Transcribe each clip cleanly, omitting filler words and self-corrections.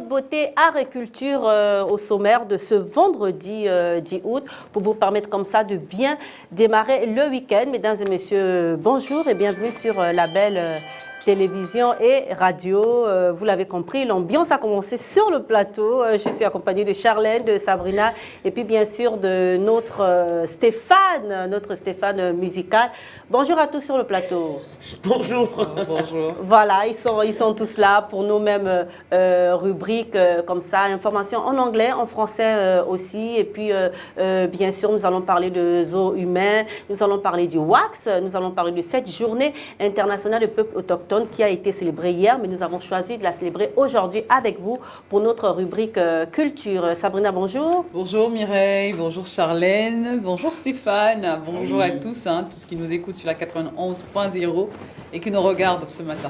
mode, beauté, art et culture au sommaire de ce vendredi 10 août pour vous permettre comme ça de bien démarrer le week-end. Mesdames et messieurs, bonjour et bienvenue sur la belle télévision et radio. Vous l'avez compris, l'ambiance a commencé sur le plateau. Je suis accompagnée de Charlène, de Sabrina et puis bien sûr de notre Stéphane musical. Bonjour à tous sur le plateau. Bonjour. Bonjour. Voilà, ils sont tous là pour nos mêmes rubriques comme ça, informations en anglais, en français aussi. Et puis, bien sûr, nous allons parler de zoo humain, nous allons parler du wax, nous allons parler de cette journée internationale du peuple autochtone qui a été célébrée hier, mais nous avons choisi de la célébrer aujourd'hui avec vous pour notre rubrique culture. Sabrina, bonjour. Bonjour Mireille, bonjour Charlène, bonjour Stéphane, bonjour à tous, tous qui nous écoutent sur la 91.0 et qui nous regardent ce matin.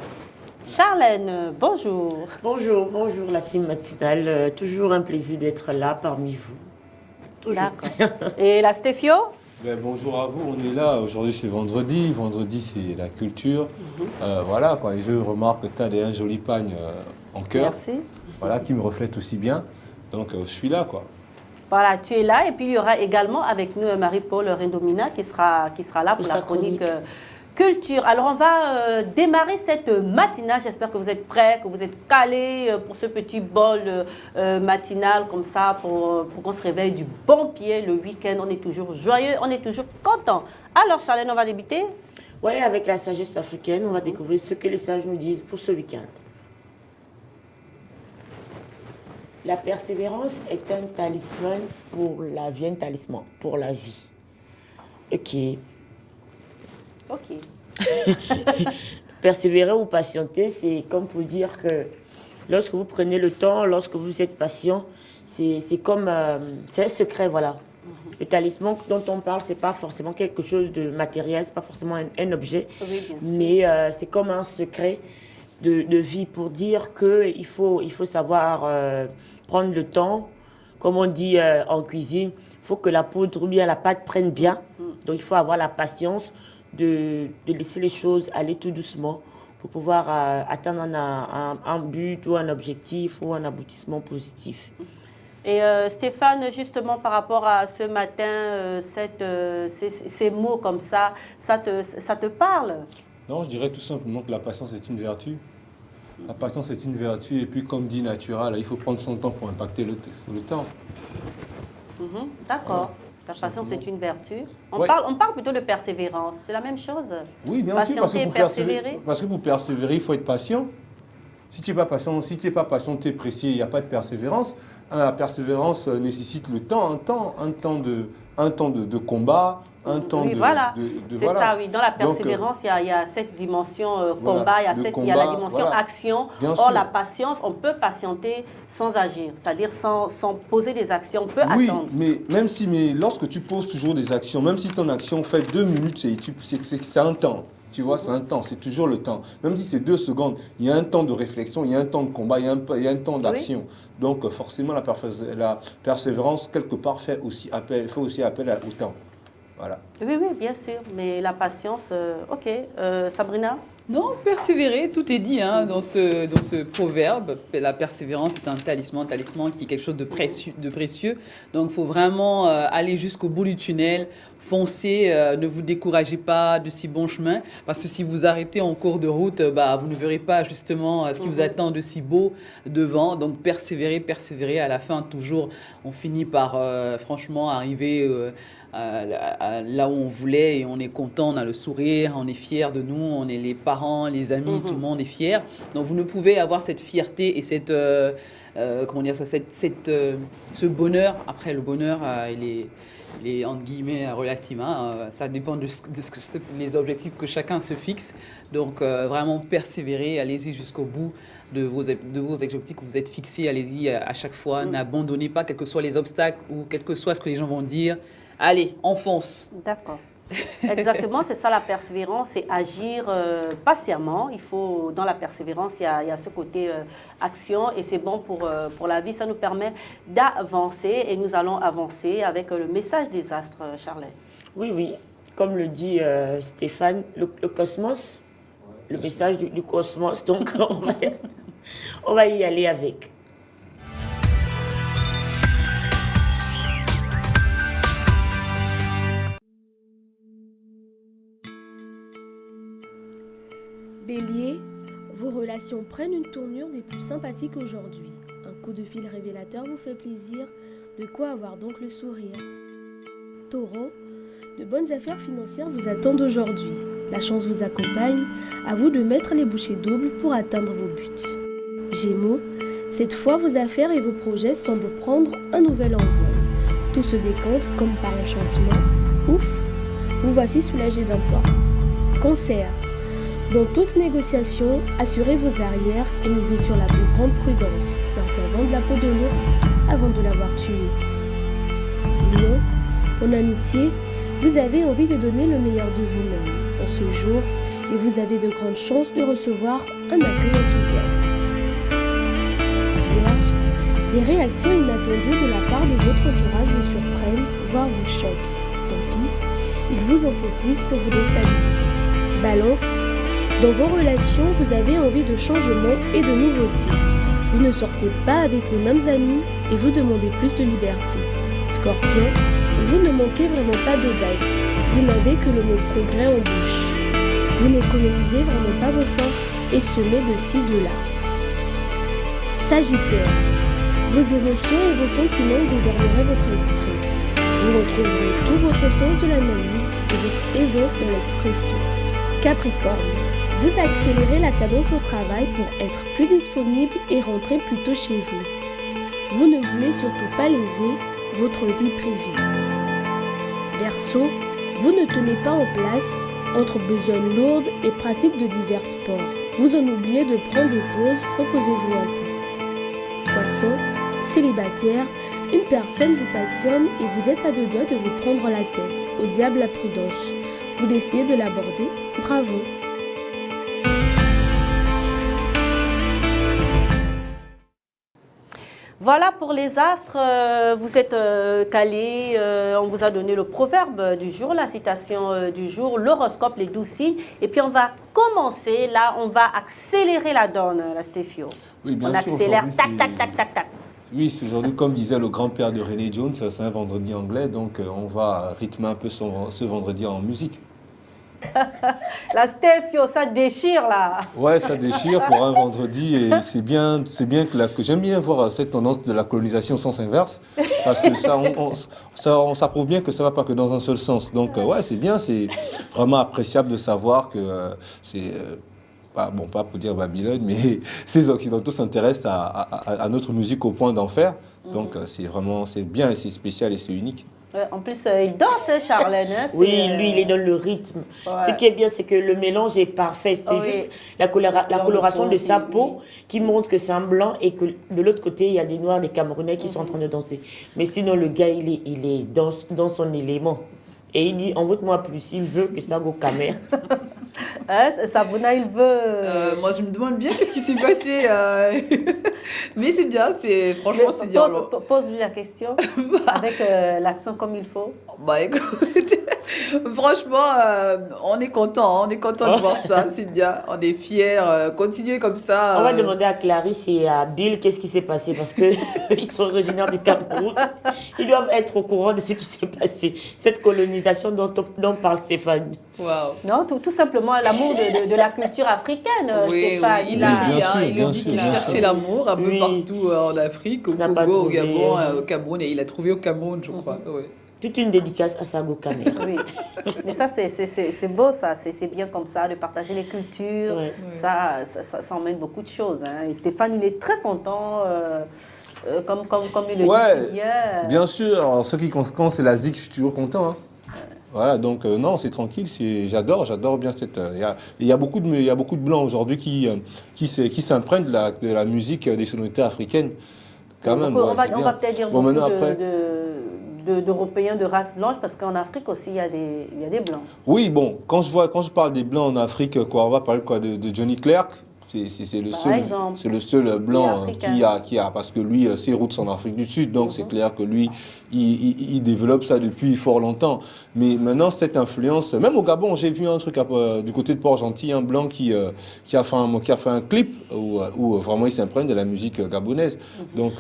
Charlène, bonjour. Bonjour la team matinale. Toujours un plaisir d'être là parmi vous. Toujours. D'accord. Et la Stéphio? Bonjour à vous, on est là. Aujourd'hui, c'est vendredi. Vendredi, c'est la culture. Voilà, quoi. Et je remarque que tu as un joli pagne en cœur. Merci. Voilà, qui me reflète aussi bien. Donc, je suis là, quoi. Voilà, tu es là. Et puis, il y aura également avec nous Marie-Paul Rendomina qui sera là pour la chronique culture. Alors, on va démarrer cette matinale. J'espère que vous êtes prêts, que vous êtes calés pour ce petit bol matinal comme ça, pour qu'on se réveille du bon pied le week-end. On est toujours joyeux, on est toujours content. Alors, Charlène, on va débuter? Oui, avec la sagesse africaine, on va découvrir ce que les sages nous disent pour ce week-end. La persévérance est un talisman pour la vie, un talisman pour la vie. Ok. Persévérer ou patienter, c'est comme pour dire que lorsque vous prenez le temps, lorsque vous êtes patient, c'est comme c'est un secret, voilà. Le talisman dont on parle, c'est pas forcément quelque chose de matériel, c'est pas forcément un objet, Oui, mais c'est comme un secret de vie pour dire que il faut savoir prendre le temps, comme on dit en cuisine, il faut que la poudre ou bien la pâte prenne bien, donc il faut avoir la patience de laisser les choses aller tout doucement pour pouvoir atteindre un but ou un objectif ou un aboutissement positif. Et Stéphane, justement, par rapport à ce matin, ces mots comme ça te parle? Non, je dirais tout simplement que la patience est une vertu. La patience est une vertu. Et puis, comme dit Natural, il faut prendre son temps pour impacter le temps. D'accord. Voilà. La patience est une vertu. On Ouais. parle plutôt de persévérance. C'est la même chose? Oui, bien sûr, parce que pour persévérer, il faut être patient. Si tu n'es pas patient, tu es pressé, il n'y a pas de persévérance. La persévérance nécessite le temps, un temps de combat, un temps oui, de... voilà. C'est voilà. ça, oui. Dans la persévérance, il y a cette dimension combat, il y a la dimension action. Bien Or, sûr. la patience, on peut patienter sans agir, c'est-à-dire sans poser des actions. On peut attendre. Oui, mais lorsque tu poses toujours des actions, même si ton action fait 2 minutes, c'est un temps. Tu vois, c'est un temps, c'est toujours le temps. Même si c'est 2 secondes, il y a un temps de réflexion, il y a un temps de combat, il y a un temps d'action. Oui. Donc, forcément, la persévérance, quelque part, fait aussi appel au temps. Voilà. Oui, bien sûr. Mais la patience, ok. Sabrina? Non, persévérer, tout est dit dans ce proverbe. La persévérance est un talisman qui est quelque chose de précieux. Donc, il faut vraiment aller jusqu'au bout du tunnel, foncer, ne vous découragez pas de si bon chemin, parce que si vous arrêtez en cours de route, vous ne verrez pas justement ce qui vous attend de si beau devant. Donc, persévérer, à la fin, toujours, on finit par franchement arriver là où on voulait et on est content, on a le sourire, on est fier de nous, on est les parents, les amis, tout le monde est fier. Donc vous ne pouvez avoir cette fierté et cette ce bonheur. Après le bonheur, il est entre guillemets relatif. Ça dépend de les objectifs que chacun se fixe. Donc vraiment persévérer, allez-y jusqu'au bout de vos objectifs que vous êtes fixés. Allez-y à chaque fois, n'abandonnez pas, quels que soient les obstacles ou quel que soit ce que les gens vont dire. Allez, on fonce. D'accord. Exactement, c'est ça la persévérance, c'est agir patiemment. Il faut, dans la persévérance, il y a ce côté action et c'est bon pour la vie. Ça nous permet d'avancer et nous allons avancer avec le message des astres, Charlène. Oui, comme le dit Stéphane, le cosmos, le message du cosmos, donc on va y aller avec. Bélier, vos relations prennent une tournure des plus sympathiques aujourd'hui. Un coup de fil révélateur vous fait plaisir, de quoi avoir donc le sourire. Taureau, de bonnes affaires financières vous attendent aujourd'hui. La chance vous accompagne, à vous de mettre les bouchées doubles pour atteindre vos buts. Gémeaux, cette fois vos affaires et vos projets semblent prendre un nouvel envol. Tout se décante comme par enchantement. Ouf, vous voici soulagé d'un poids. Cancer, dans toute négociation, assurez vos arrières et misez sur la plus grande prudence. Certains vendent la peau de l'ours avant de l'avoir tué. Lion, en amitié, vous avez envie de donner le meilleur de vous-même en ce jour et vous avez de grandes chances de recevoir un accueil enthousiaste. Vierge, des réactions inattendues de la part de votre entourage vous surprennent, voire vous choquent. Tant pis, il vous en faut plus pour vous déstabiliser. Balance, dans vos relations, vous avez envie de changement et de nouveautés. Vous ne sortez pas avec les mêmes amis et vous demandez plus de liberté. Scorpion, vous ne manquez vraiment pas d'audace. Vous n'avez que le mot progrès en bouche. Vous n'économisez vraiment pas vos forces et semez de ci, de là. Sagittaire, vos émotions et vos sentiments gouverneraient votre esprit. Vous retrouverez tout votre sens de l'analyse et votre aisance dans l'expression. Capricorne, vous accélérez la cadence au travail pour être plus disponible et rentrer plus tôt chez vous. Vous ne voulez surtout pas léser votre vie privée. Verseau, vous ne tenez pas en place entre besognes lourdes et pratiques de divers sports. Vous en oubliez de prendre des pauses, reposez-vous un peu. Poisson, célibataire, une personne vous passionne et vous êtes à deux doigts de vous prendre la tête. Au diable la prudence. Vous décidez de l'aborder. Bravo. Voilà pour les astres, vous êtes calés, on vous a donné le proverbe du jour, la citation du jour, l'horoscope, les 12 signes. Et puis on va commencer, là on va accélérer la donne, la Stéphio. Oui, bien on sûr, accélère, aujourd'hui, tac, tac, tac, tac, tac. Oui, c'est aujourd'hui, comme disait le grand-père de René Jones, c'est un vendredi anglais, donc on va rythmer un peu ce vendredi en musique. La Stéphio, ça déchire là. Ouais, ça déchire pour un vendredi et c'est bien que j'aime bien voir cette tendance de la colonisation au sens inverse parce que ça prouve bien que ça ne va pas que dans un seul sens. Donc ouais, c'est bien, c'est vraiment appréciable de savoir que c'est pas pour dire Babylone, mais ces Occidentaux s'intéressent à notre musique au point d'en faire. Donc c'est bien et c'est spécial et c'est unique. En plus, il danse, hein, Charlène. Hein, oui, lui, il est dans le rythme. Ouais. Ce qui est bien, c'est que le mélange est parfait. C'est juste la coloration de sa peau qui montre que c'est un blanc et que de l'autre côté, il y a des noirs, des Camerounais qui sont en train de danser. Mais sinon, le gars, il est dans son élément. Et il dit, envoie-moi plus. Il veut que ça go caméra. Hein, Sabouna, il veut... Moi, je me demande bien qu'est-ce qui s'est passé. Mais c'est bien, franchement, c'est bien. Pose-lui la question avec l'accent comme il faut. Bah écoute, franchement, on est content de voir ça, c'est bien, on est fiers, continuez comme ça. On va demander à Clarisse et à Bill qu'est-ce qui s'est passé parce qu'ils sont originaires du Cameroun. Ils doivent être au courant de ce qui s'est passé, cette colonisation dont parle Stéphane. Wow. Non, tout simplement l'amour de la culture africaine, oui, Stéphane. Oui, il a dit qu'il cherchait l'amour un peu partout en Afrique, au Congo, au Gabon, au Cameroun, et il a trouvé au Cameroun, je crois. Ouais. Toute une dédicace à Sago Caméra. Oui, mais ça c'est beau, ça, c'est bien comme ça, de partager les cultures, ça emmène beaucoup de choses. Hein. Et Stéphane, il est très content, comme il le dit si bien. Bien sûr, alors, ce qui compte, c'est la zik, je suis toujours content. Hein. Voilà, donc non, c'est tranquille, j'adore bien cette... Il y a beaucoup de blancs aujourd'hui qui s'imprègnent de la musique des sonorités africaines. Quand même, on va peut-être dire beaucoup d'Européens de race blanche, parce qu'en Afrique aussi, il y a des blancs. Oui, bon, quand je parle des blancs en Afrique, on va parler de Johnny Clerc. C'est le seul blanc qui a, parce que lui, ses roots sont en Afrique du Sud, donc c'est clair que lui, il développe ça depuis fort longtemps. Mais maintenant, cette influence, même au Gabon, j'ai vu un truc du côté de Port-Gentil, un blanc qui a fait un clip où vraiment il s'imprègne de la musique gabonaise. Donc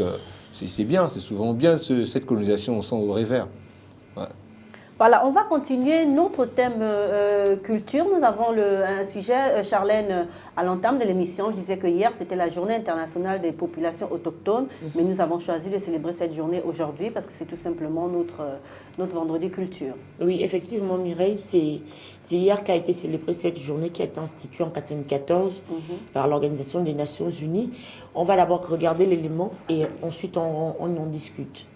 c'est bien, c'est souvent bien cette colonisation au sang au revers. Ouais. Voilà, on va continuer notre thème culture. Nous avons un sujet, Charlène, à l'entame de l'émission. Je disais que hier, c'était la journée internationale des populations autochtones, mais nous avons choisi de célébrer cette journée aujourd'hui parce que c'est tout simplement notre vendredi culture. Oui, effectivement, Mireille, c'est hier qu'a été célébrée cette journée qui a été instituée en 1994 par l'Organisation des Nations Unies. On va d'abord regarder l'élément et ensuite on en discute.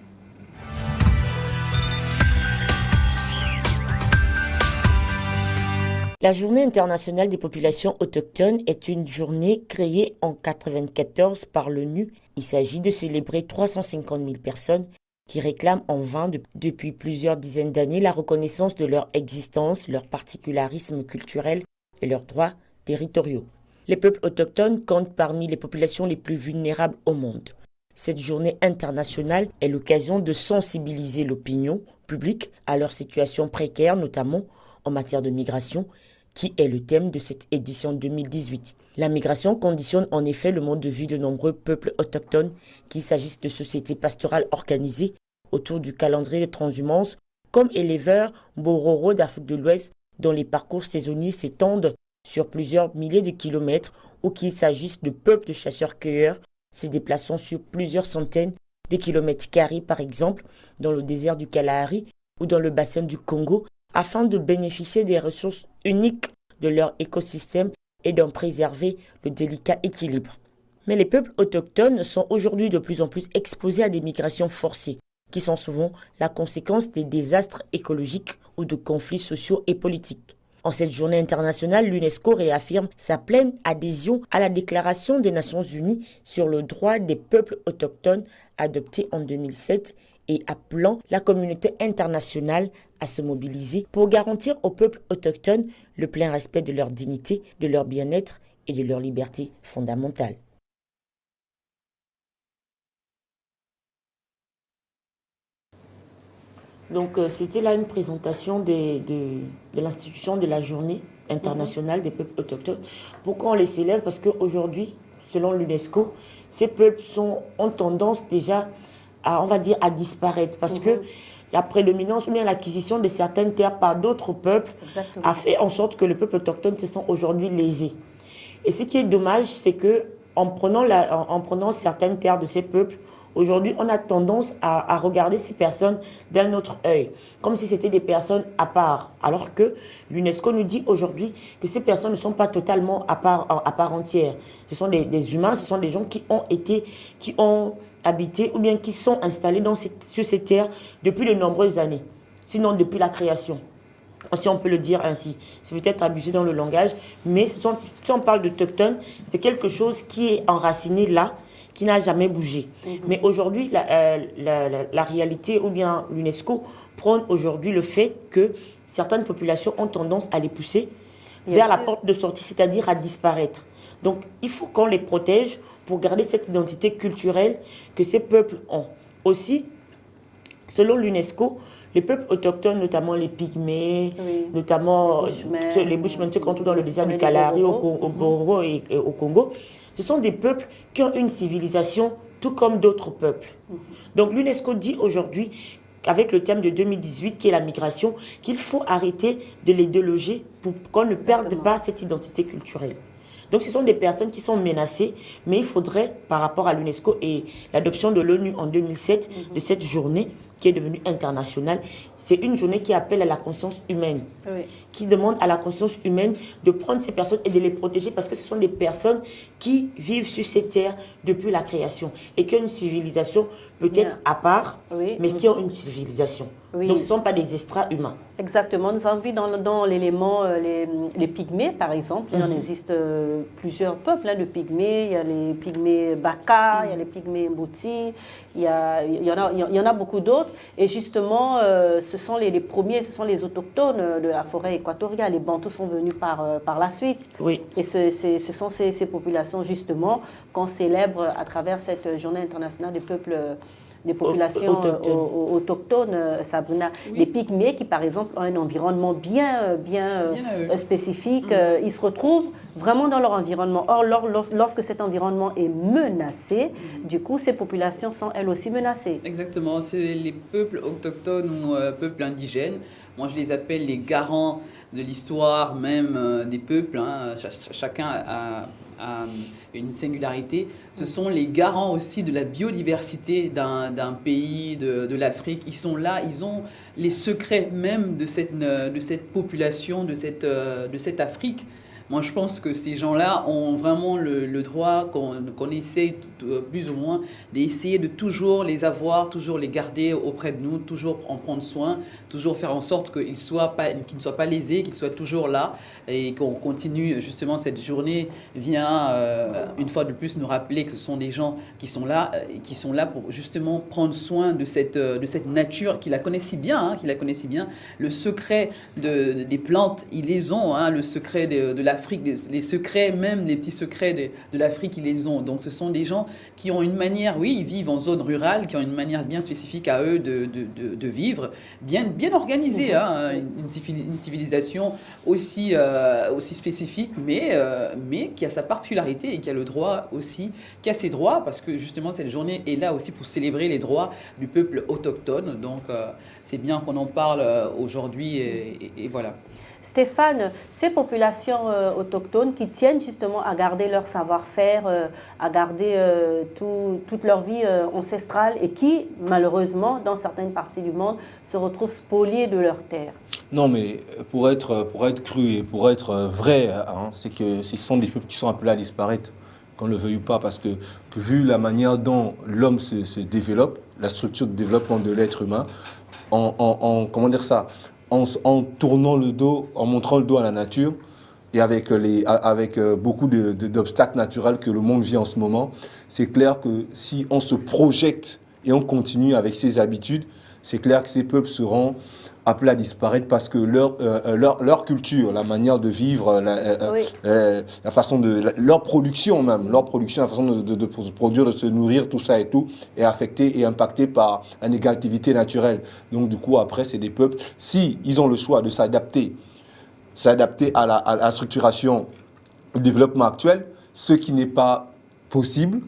La Journée internationale des populations autochtones est une journée créée en 1994 par l'ONU. Il s'agit de célébrer 350 000 personnes qui réclament en vain depuis plusieurs dizaines d'années la reconnaissance de leur existence, leur particularisme culturel et leurs droits territoriaux. Les peuples autochtones comptent parmi les populations les plus vulnérables au monde. Cette journée internationale est l'occasion de sensibiliser l'opinion publique à leur situation précaire, notamment en matière de migration, qui est le thème de cette édition 2018. La migration conditionne en effet le mode de vie de nombreux peuples autochtones, qu'il s'agisse de sociétés pastorales organisées autour du calendrier de transhumance, comme éleveurs Bororo d'Afrique de l'Ouest, dont les parcours saisonniers s'étendent sur plusieurs milliers de kilomètres, ou qu'il s'agisse de peuples de chasseurs-cueilleurs se déplaçant sur plusieurs centaines de kilomètres carrés, par exemple, dans le désert du Kalahari ou dans le bassin du Congo, afin de bénéficier des ressources uniques de leur écosystème et d'en préserver le délicat équilibre. Mais les peuples autochtones sont aujourd'hui de plus en plus exposés à des migrations forcées, qui sont souvent la conséquence des désastres écologiques ou de conflits sociaux et politiques. En cette journée internationale, l'UNESCO réaffirme sa pleine adhésion à la Déclaration des Nations Unies sur le droit des peuples autochtones adoptée en 2007 et appelant la communauté internationale à se mobiliser pour garantir aux peuples autochtones le plein respect de leur dignité, de leur bien-être et de leur liberté fondamentale. Donc, c'était là une présentation de l'institution de la journée internationale des peuples autochtones. Pourquoi on les célèbre? Parce qu'aujourd'hui, selon l'UNESCO, ces peuples ont tendance déjà à, on va dire, à disparaître. Parce que la prédominance ou bien l'acquisition de certaines terres par d'autres peuples a fait en sorte que les peuples autochtones se sont aujourd'hui lésés. Et ce qui est dommage, c'est que en prenant certaines terres de ces peuples, aujourd'hui, on a tendance à regarder ces personnes d'un autre œil, comme si c'était des personnes à part. Alors que l'UNESCO nous dit aujourd'hui que ces personnes ne sont pas totalement à part entière. Ce sont des humains, ce sont des gens qui ont habité ou bien qui sont installés sur ces terres depuis de nombreuses années, sinon depuis la création. Si on peut le dire ainsi. C'est peut-être abusé dans le langage, mais si on parle d'autochtones, c'est quelque chose qui est enraciné là, qui n'a jamais bougé. Mais aujourd'hui, la réalité, ou bien l'UNESCO, prône aujourd'hui le fait que certaines populations ont tendance à les pousser vers la porte de sortie, c'est-à-dire à disparaître. Donc, il faut qu'on les protège pour garder cette identité culturelle que ces peuples ont. Aussi, selon l'UNESCO, les peuples autochtones, notamment les Pygmées, notamment les Bushmen, ceux qu'on trouve dans le désert du Kalahari, au Bororo et au Congo, ce sont des peuples qui ont une civilisation tout comme d'autres peuples. Donc l'UNESCO dit aujourd'hui, avec le thème de 2018 qui est la migration, qu'il faut arrêter de les déloger pour qu'on ne perde pas cette identité culturelle. Donc ce sont des personnes qui sont menacées, mais il faudrait, par rapport à l'UNESCO et l'adoption de l'ONU en 2007, de cette journée qui est devenue internationale, c'est une journée qui appelle à la conscience humaine, qui demande à la conscience humaine de prendre ces personnes et de les protéger parce que ce sont des personnes qui vivent sur ces terres depuis la création et qui ont une civilisation peut-être à part, mais qui ont une civilisation. Donc ce ne sont pas des extra-humains. Exactement. Nous avons vu dans l'élément les Pygmées, par exemple. Il en existe plusieurs peuples de Pygmées. Il y a les Pygmées Baka, il y a les Pygmées Mbouti, il y en a beaucoup d'autres. Et justement, ce sont les premiers, ce sont les autochtones de la forêt équatoriale. Les Bantous sont venus par la suite. Et ce sont ces populations, justement, qu'on célèbre à travers cette journée internationale des populations autochtones, Sabrina. Les Pygmées qui, par exemple, ont un environnement bien spécifique, ils se retrouvent vraiment dans leur environnement. Or, lorsque cet environnement est menacé, du coup, ces populations sont elles aussi menacées. Exactement. C'est les peuples autochtones ou peuples indigènes Moi, je les appelle les garants de l'histoire même des peuples. Hein. Chacun a une singularité. Ce sont les garants aussi de la biodiversité d'un pays, de l'Afrique. Ils sont là, ils ont les secrets même de cette population, de cette Afrique. Moi, je pense que ces gens-là ont vraiment le droit qu'on essaye plus ou moins d'essayer de toujours les avoir, toujours les garder auprès de nous, toujours en prendre soin, toujours faire en sorte qu'ils ne soient pas lésés, qu'ils soient toujours là et qu'on continue justement cette journée vient une fois de plus nous rappeler que ce sont des gens qui sont là pour justement prendre soin de cette nature qui la connaît si bien, hein, Le secret des plantes, ils les ont, hein, le secret de l'Afrique, les secrets, même les petits secrets de l'Afrique, ils les ont. Donc ce sont des gens qui ont une manière, oui, ils vivent en zone rurale, qui ont une manière bien spécifique à eux de vivre, bien organisée, hein, une civilisation aussi spécifique, mais qui a sa particularité et qui a le droit aussi, qui a ses droits, parce que justement cette journée est là aussi pour célébrer les droits du peuple autochtone. Donc c'est bien qu'on en parle aujourd'hui et voilà. Stéphane, ces populations autochtones qui tiennent justement à garder leur savoir-faire, à garder toute leur vie ancestrale et qui, malheureusement, dans certaines parties du monde, se retrouvent spoliées de leurs terres. Non, mais pour être cru et pour être vrai, hein, c'est que ce sont des peuples qui sont appelés à disparaître, qu'on ne le veuille pas, parce que vu la manière dont l'homme se développe, la structure de développement de l'être humain, comment dire ça, en tournant le dos, en montrant le dos à la nature, et avec beaucoup d'obstacles naturels que le monde vit en ce moment, c'est clair que si on se projette et on continue avec ces habitudes, c'est clair que ces peuples seront appelés à disparaître parce que leur culture, la manière de vivre, la façon de leur production, la façon de produire, de se nourrir, tout ça et tout, est affectée et impactée par la négativité naturelle. Donc du coup, après, c'est des peuples, si ils ont le choix de s'adapter à la structuration du développement actuel, ce qui n'est pas possible.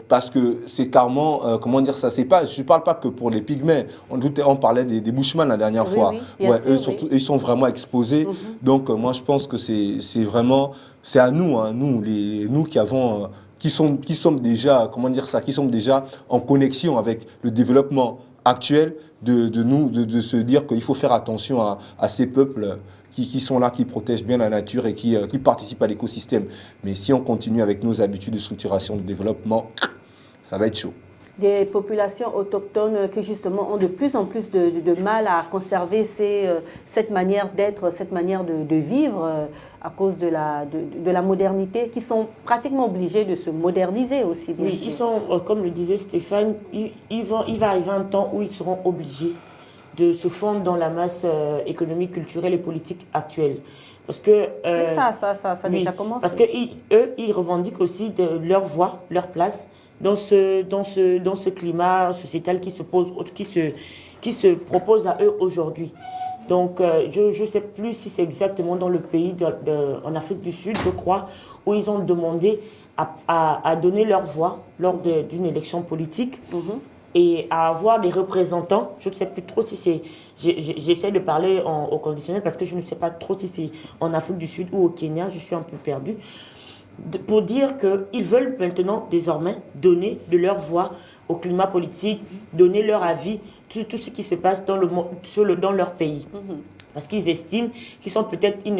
Parce que c'est carrément, comment dire ça, c'est pas, je ne parle pas que pour les pygmées, on parlait des Bushman la dernière fois, eux, ils sont vraiment exposés, donc moi je pense que c'est vraiment, c'est à nous, hein, nous qui sommes déjà, comment dire ça, qui sommes déjà en connexion avec le développement actuel, de se dire qu'il faut faire attention à ces peuples qui sont là, qui protègent bien la nature et qui participent à l'écosystème. Mais si on continue avec nos habitudes de structuration, de développement, ça va être chaud. Des populations autochtones qui justement ont de plus en plus de mal à conserver cette manière d'être, cette manière de vivre à cause de la modernité, qui sont pratiquement obligés de se moderniser aussi. Bien sûr. Ils sont, comme le disait Stéphane, il va arriver un temps où ils seront obligés de se fondre dans la masse économique, culturelle et politique actuelle. Parce que... ça a déjà commencé. Parce qu'eux, ils revendiquent aussi leur voix, leur place dans ce climat sociétal qui se propose à eux aujourd'hui. Donc, je ne sais plus si c'est exactement dans le pays, en Afrique du Sud, je crois, où ils ont demandé à donner leur voix lors d'une élection politique. Et à avoir des représentants, je ne sais plus trop si c'est... J'essaie de parler au conditionnel parce que je ne sais pas trop si c'est en Afrique du Sud ou au Kenya, je suis un peu perdue. Pour dire qu'ils veulent maintenant, désormais, donner de leur voix au climat politique, donner leur avis, tout ce qui se passe dans leur pays. Parce qu'ils estiment ils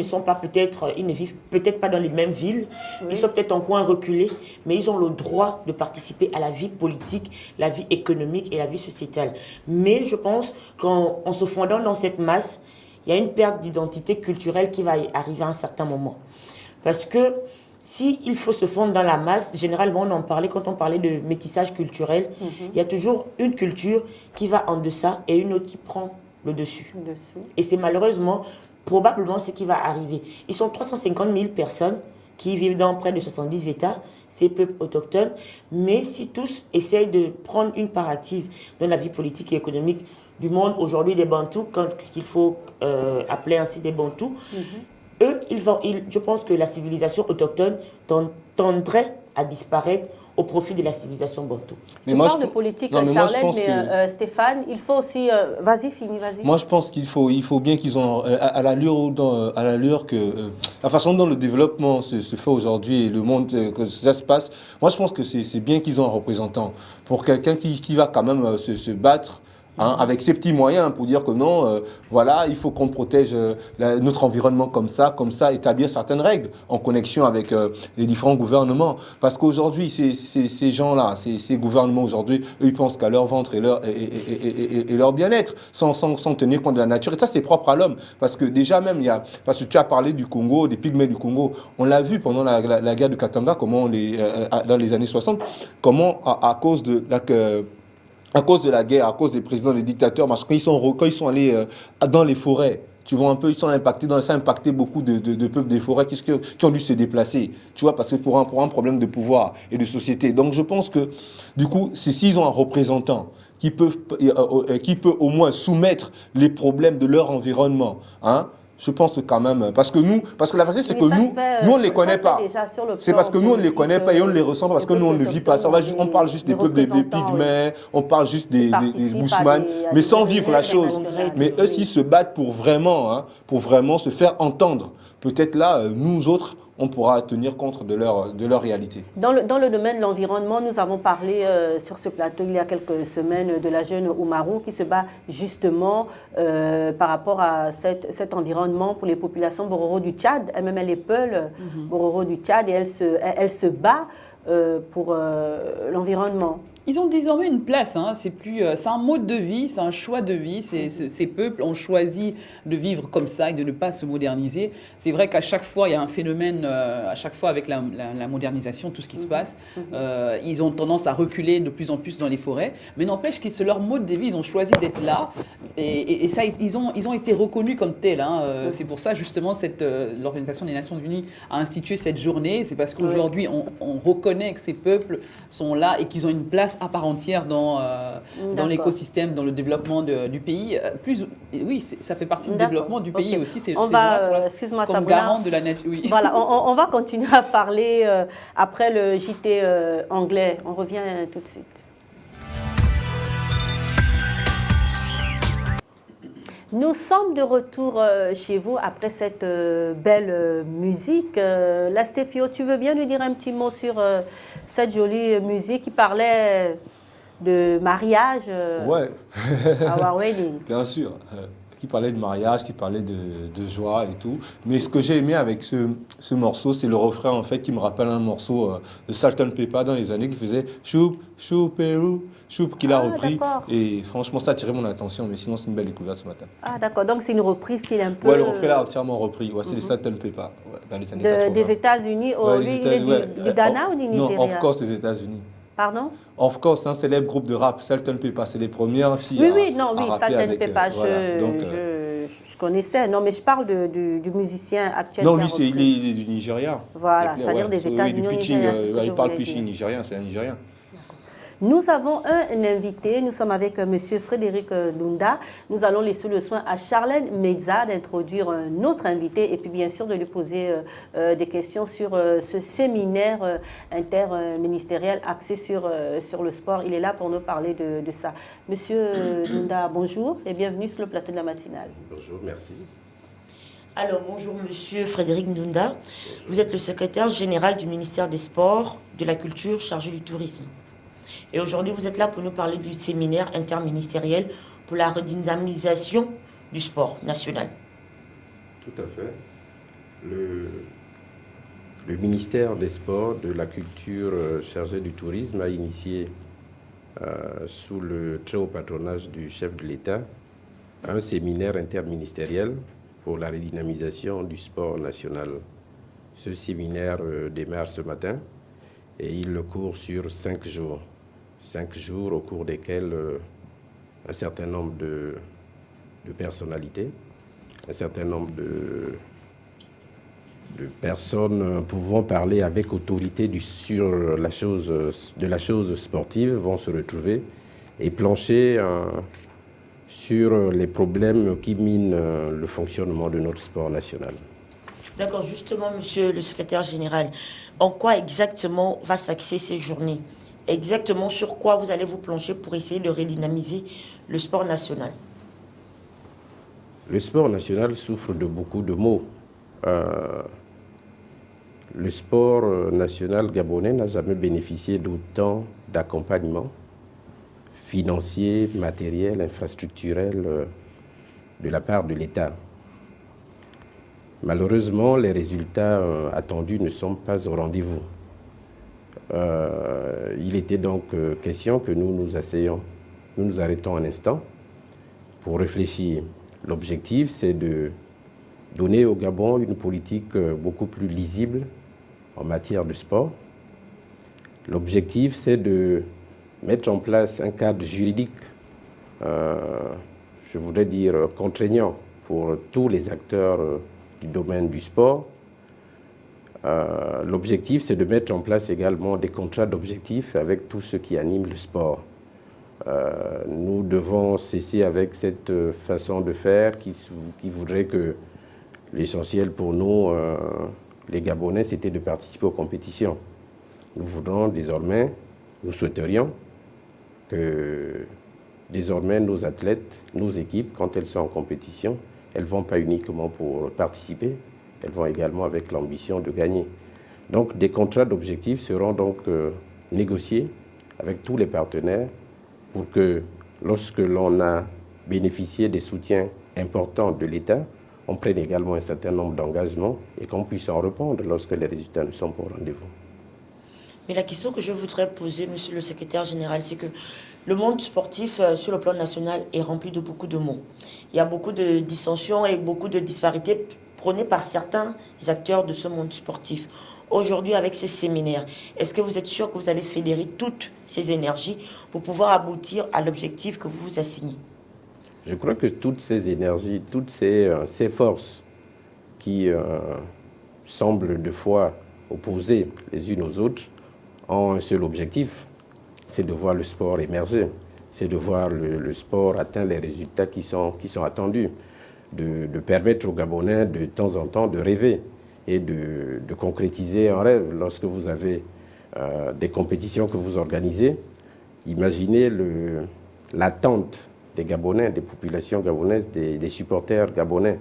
ne vivent peut-être pas dans les mêmes villes, ils sont peut-être en coin reculés, mais ils ont le droit de participer à la vie politique, la vie économique et la vie sociétale. Mais je pense qu'en se fondant dans cette masse, il y a une perte d'identité culturelle qui va arriver à un certain moment. Parce que s'il faut se fondre dans la masse, généralement on en parlait quand on parlait de métissage culturel, il y a toujours une culture qui va en deçà et une autre qui prend le dessus. Et c'est malheureusement, probablement ce qui va arriver. Ils sont 350 000 personnes qui vivent dans près de 70 États, ces peuples autochtones, mais si tous essayent de prendre une part active dans la vie politique et économique du monde, aujourd'hui des Bantous, qu'il faut appeler ainsi des Bantous, eux, je pense que la civilisation autochtone tendrait à disparaître au profit de la civilisation bantou. Tu parles de politique, Charlène, mais Stéphane, il faut aussi... vas-y, finis, vas-y. Moi, je pense qu'il faut bien qu'ils ont, à l'allure que... la façon dont le développement se fait aujourd'hui et le monde, que ça se passe, moi, je pense que c'est bien qu'ils ont un représentant. Pour quelqu'un qui va quand même se battre, avec ses petits moyens pour dire que non, voilà, il faut qu'on protège notre environnement comme ça, établir certaines règles en connexion avec les différents gouvernements. Parce qu'aujourd'hui, ces gens-là, ces gouvernements aujourd'hui, eux, ils pensent qu'à leur ventre et leur bien-être, sans tenir compte de la nature. Et ça, c'est propre à l'homme. Parce que déjà même, parce que tu as parlé du Congo, des pygmées du Congo, on l'a vu pendant la guerre de Katanga, comment dans les années 60, comment à cause de la guerre, à cause des présidents, des dictateurs, parce que quand ils sont allés dans les forêts, tu vois un peu, ils sont impactés, ça a impacté beaucoup de peuples des forêts qui ont dû se déplacer, tu vois, parce que pour un problème de pouvoir et de société. Donc je pense que, du coup, s'ils ont un représentant qui peut au moins soumettre les problèmes de leur environnement, je pense quand même, parce que la vérité, c'est que nous, on ne les connaît pas. C'est parce que nous, on ne les connaît pas et on ne les ressent pas, parce que nous, on ne vit pas. On parle juste des peuples des pygmées, on parle juste des bushman, mais sans vivre la chose. Mais eux, s'ils se battent pour vraiment se faire entendre, peut-être là, nous autres, on pourra tenir compte de leur réalité. Dans le domaine de l'environnement, nous avons parlé sur ce plateau il y a quelques semaines de la jeune Oumarou qui se bat justement par rapport à cet environnement pour les populations Bororo du Tchad. Elle-même, elle est Peul, Bororo du Tchad, et elle se bat pour l'environnement. Ils ont désormais une place, c'est un mode de vie, c'est un choix de vie. Ces peuples ont choisi de vivre comme ça et de ne pas se moderniser. C'est vrai qu'à chaque fois, il y a un phénomène, à chaque fois avec la modernisation, tout ce qui se passe, ils ont tendance à reculer de plus en plus dans les forêts. Mais n'empêche que c'est leur mode de vie, ils ont choisi d'être là. Et ça, ils ont été reconnus comme tels. C'est pour ça, justement, l'Organisation des Nations Unies a institué cette journée. C'est parce qu'aujourd'hui, on reconnaît que ces peuples sont là et qu'ils ont une place à part entière dans l'écosystème, dans le développement du pays. Oui, ça fait partie du développement du pays aussi. Ces gens-là sont là comme garants de la nature. Oui. Voilà, on va continuer à parler après le JT anglais. On revient tout de suite. Nous sommes de retour chez vous après cette belle musique. La Stéphio, tu veux bien nous dire un petit mot sur cette jolie musique qui parlait de mariage our wedding. Bien sûr, qui parlait de mariage, qui parlait de joie et tout. Mais ce que j'ai aimé avec ce morceau, c'est le refrain en fait qui me rappelle un morceau de Salt & Pepper dans les années qui faisait Choup, choup, Pérou. Choup qu'il a repris, et franchement ça a attiré mon attention, mais sinon c'est une belle découverte ce matin. Ah d'accord, donc c'est une reprise qu'il est un peu... Ouais, le refrain là entièrement repris, c'est les Salt & Pepper, dans les années 80. Des États-Unis, lui il est du Ghana ou du Nigeria? Non, of course des États-Unis. Pardon? Of course, c'est un célèbre groupe de rap, Salt & Pepper, c'est les premières filles Salt & Pepper, je connaissais, non mais je parle du musicien actuel. Non, lui il est du Nigeria. Voilà, c'est-à-dire des États-Unis au Nigeria, il parle pitching nigérien, c'est un Nigérien. Nous avons un invité, nous sommes avec M. Frédéric Ndunda. Nous allons laisser le soin à Charlène Meza d'introduire un autre invité et puis bien sûr de lui poser des questions sur ce séminaire interministériel axé sur le sport. Il est là pour nous parler de ça. Monsieur Ndunda, bonjour et bienvenue sur le plateau de la matinale. Bonjour, merci. Alors, bonjour Monsieur Frédéric Ndunda. Vous êtes le secrétaire général du ministère des Sports, de la Culture, chargé du tourisme. Et aujourd'hui, vous êtes là pour nous parler du séminaire interministériel pour la redynamisation du sport national. Tout à fait. Le ministère des Sports, de la Culture, chargé du tourisme, a initié, sous le très haut patronage du chef de l'État, un séminaire interministériel pour la redynamisation du sport national. Ce séminaire démarre ce matin et il court sur 5 jours. 5 jours au cours desquels un certain nombre de personnalités, un certain nombre de personnes pouvant parler avec autorité sur de la chose sportive vont se retrouver et plancher sur les problèmes qui minent le fonctionnement de notre sport national. D'accord, justement, monsieur le secrétaire général, en quoi exactement va s'axer ces journées? Exactement sur quoi vous allez vous plancher pour essayer de redynamiser le sport national? Le sport national souffre de beaucoup de maux. Le sport national gabonais n'a jamais bénéficié d'autant d'accompagnement financier, matériel, infrastructurel de la part de l'État. Malheureusement, les résultats attendus ne sont pas au rendez-vous. Il était donc question que nous nous arrêtons un instant pour réfléchir. L'objectif, c'est de donner au Gabon une politique beaucoup plus lisible en matière de sport. L'objectif, c'est de mettre en place un cadre juridique, je voudrais dire contraignant pour tous les acteurs du domaine du sport. L'objectif, c'est de mettre en place également des contrats d'objectifs avec tout ce qui anime le sport. Nous devons cesser avec cette façon de faire qui voudrait que l'essentiel pour nous, les Gabonais, c'était de participer aux compétitions. Nous voudrons désormais, nous souhaiterions que désormais nos athlètes, nos équipes, quand elles sont en compétition, elles ne vont pas uniquement pour participer, elles vont également avec l'ambition de gagner. Donc des contrats d'objectifs seront donc négociés avec tous les partenaires pour que lorsque l'on a bénéficié des soutiens importants de l'État, on prenne également un certain nombre d'engagements et qu'on puisse en répondre lorsque les résultats ne sont pas au rendez-vous. Mais la question que je voudrais poser, monsieur le secrétaire général, c'est que le monde sportif sur le plan national est rempli de beaucoup de maux. Il y a beaucoup de dissensions et beaucoup de disparités prônées par certains acteurs de ce monde sportif. Aujourd'hui, avec ces séminaires, est-ce que vous êtes sûr que vous allez fédérer toutes ces énergies pour pouvoir aboutir à l'objectif que vous vous assignez? Je crois que toutes ces énergies, toutes ces forces qui semblent de fois opposées les unes aux autres ont un seul objectif, c'est de voir le sport émerger, c'est de voir le sport atteindre les résultats qui sont attendus, de permettre aux Gabonais de temps en temps de rêver et de concrétiser un rêve. Lorsque vous avez des compétitions que vous organisez, imaginez l'attente des Gabonais, des populations gabonaises, des supporters gabonais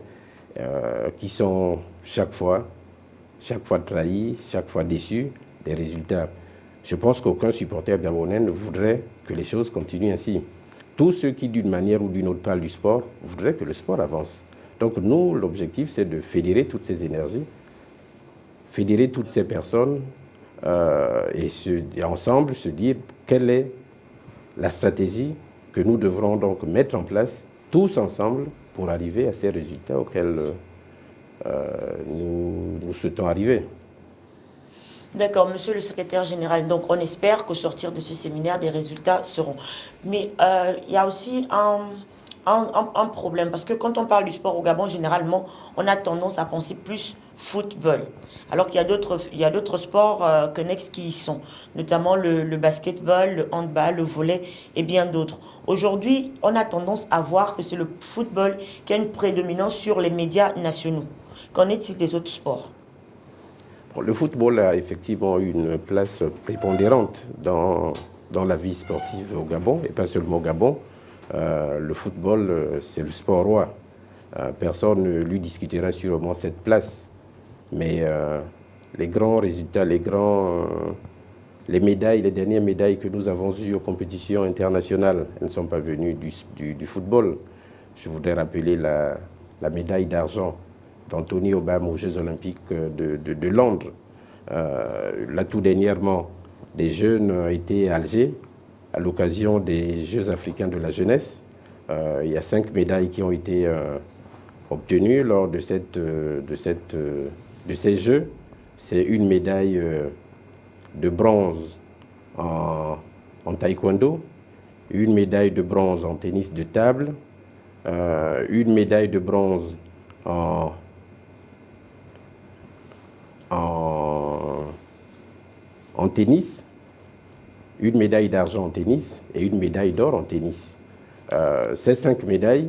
qui sont chaque fois trahis, chaque fois déçus des résultats. Je pense qu'aucun supporter gabonais ne voudrait que les choses continuent ainsi. Tous ceux qui, d'une manière ou d'une autre, parlent du sport, voudraient que le sport avance. Donc nous, l'objectif, c'est de fédérer toutes ces énergies, fédérer toutes ces personnes et ensemble se dire quelle est la stratégie que nous devrons donc mettre en place tous ensemble pour arriver à ces résultats auxquels nous souhaitons arriver. D'accord, monsieur le secrétaire général. Donc, on espère qu'au sortir de ce séminaire, des résultats seront. Mais il y a aussi un problème, parce que quand on parle du sport au Gabon, généralement, on a tendance à penser plus football. Alors qu'il y a d'autres sports connexes qui y sont, notamment le basketball, le handball, le volley et bien d'autres. Aujourd'hui, on a tendance à voir que c'est le football qui a une prédominance sur les médias nationaux. Qu'en est-il des autres sports? Le football a effectivement une place prépondérante dans la vie sportive au Gabon, et pas seulement au Gabon. Le football, c'est le sport roi. Personne ne lui discutera sûrement cette place. Mais les grands résultats, les médailles, les dernières médailles que nous avons eues aux compétitions internationales, elles ne sont pas venues du football. Je voudrais rappeler la médaille d'argent d'Anthony Obama aux Jeux Olympiques de Londres. Là, tout dernièrement, des jeunes étaient à Alger à l'occasion des Jeux africains de la jeunesse. Il y a 5 médailles qui ont été obtenues lors de ces Jeux. C'est une médaille de bronze en taekwondo, une médaille de bronze en tennis de table, une médaille de bronze en tennis, une médaille d'argent en tennis et une médaille d'or en tennis. Ces cinq médailles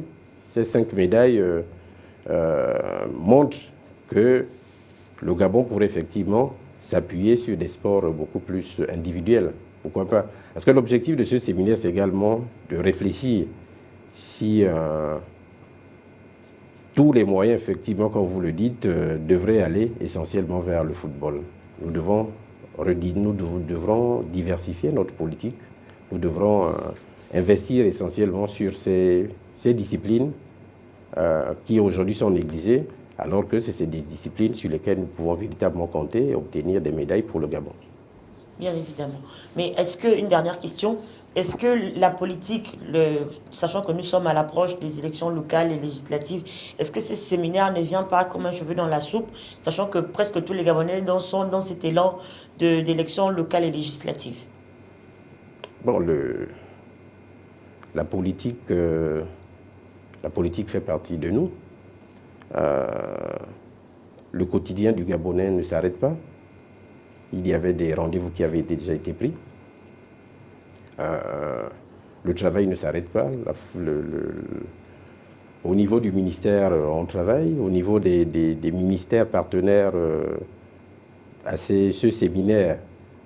montrent que le Gabon pourrait effectivement s'appuyer sur des sports beaucoup plus individuels. Pourquoi pas? Parce que l'objectif de ce séminaire, c'est également de réfléchir si tous les moyens, effectivement, comme vous le dites, devraient aller essentiellement vers le football. Nous devrons diversifier notre politique. Nous devrons investir essentiellement sur ces disciplines qui aujourd'hui sont négligées, alors que c'est des disciplines sur lesquelles nous pouvons véritablement compter et obtenir des médailles pour le Gabon. Bien évidemment. Mais est-ce que, une dernière question, est-ce que la politique, sachant que nous sommes à l'approche des élections locales et législatives, est-ce que ce séminaire ne vient pas comme un cheveu dans la soupe, sachant que presque tous les Gabonais sont dans cet élan d'élections locales et législatives? Bon, la politique fait partie de nous. Le quotidien du Gabonais ne s'arrête pas. Il y avait des rendez-vous qui avaient déjà été pris. Le travail ne s'arrête pas. Au niveau du ministère, on travaille. Au niveau des ministères partenaires à ce séminaire,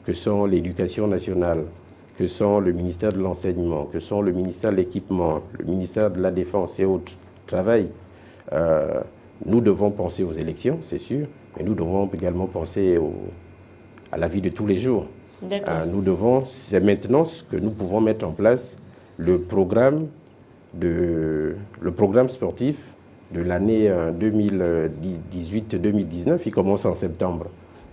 que sont l'éducation nationale, que sont le ministère de l'enseignement, que sont le ministère de l'équipement, le ministère de la défense et autres, travaillent. Nous devons penser aux élections, c'est sûr, mais nous devons également penser à la vie de tous les jours. C'est maintenant que nous pouvons mettre en place le programme sportif de l'année 2018-2019. Il commence en septembre.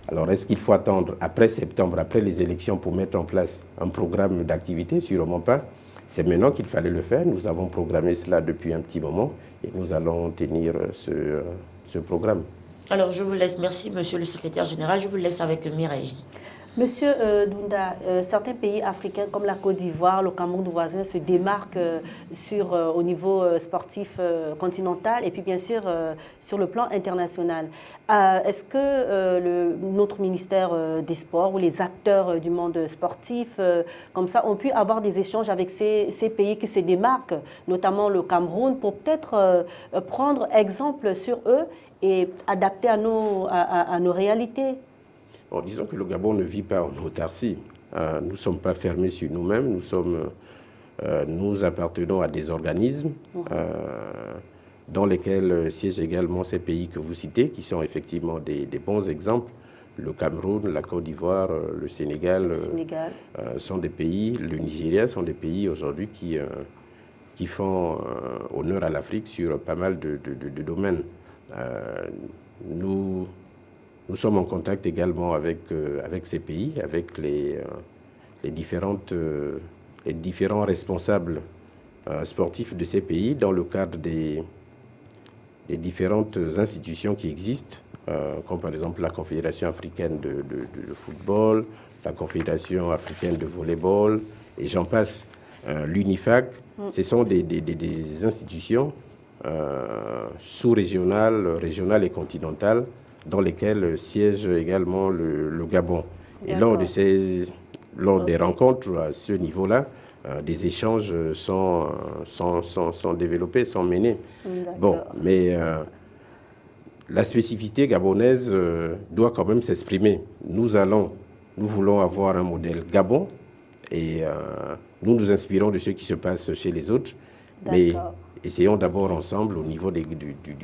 Alors, est-ce qu'il faut attendre après septembre, après les élections, pour mettre en place un programme d'activité? Sûrement pas. C'est maintenant qu'il fallait le faire. Nous avons programmé cela depuis un petit moment et nous allons tenir ce programme. Alors, je vous laisse. Merci, monsieur le secrétaire général. Je vous laisse avec Mireille. Monsieur Dunda, certains pays africains comme la Côte d'Ivoire, le Cameroun voisin se démarquent au niveau sportif continental et puis bien sûr sur le plan international. Est-ce que notre ministère des Sports ou les acteurs du monde sportif, comme ça, ont pu avoir des échanges avec ces pays qui se démarquent, notamment le Cameroun, pour peut-être prendre exemple sur eux et adapter à nos réalités? Bon, disons que le Gabon ne vit pas en autarcie. Nous ne sommes pas fermés sur nous-mêmes. Nous appartenons à des organismes dans lesquels siègent également ces pays que vous citez, qui sont effectivement des bons exemples. Le Cameroun, la Côte d'Ivoire, le Sénégal, sont des pays, le Nigeria sont des pays aujourd'hui qui font honneur à l'Afrique sur pas mal de domaines. Nous sommes en contact également avec ces pays, avec les différents responsables sportifs de ces pays dans le cadre des différentes institutions qui existent, comme par exemple la Confédération africaine de football, la Confédération africaine de volleyball, et j'en passe. L'UNIFAC, ce sont des institutions sous-régionales, régionales et continentales, dans lesquelles siège également le Gabon. Et lors des rencontres à ce niveau-là, des échanges sont développés, sont menés. Bon, mais la spécificité gabonaise doit quand même s'exprimer. Nous voulons avoir un modèle Gabon et nous nous inspirons de ce qui se passe chez les autres. Mais essayons d'abord ensemble, au niveau du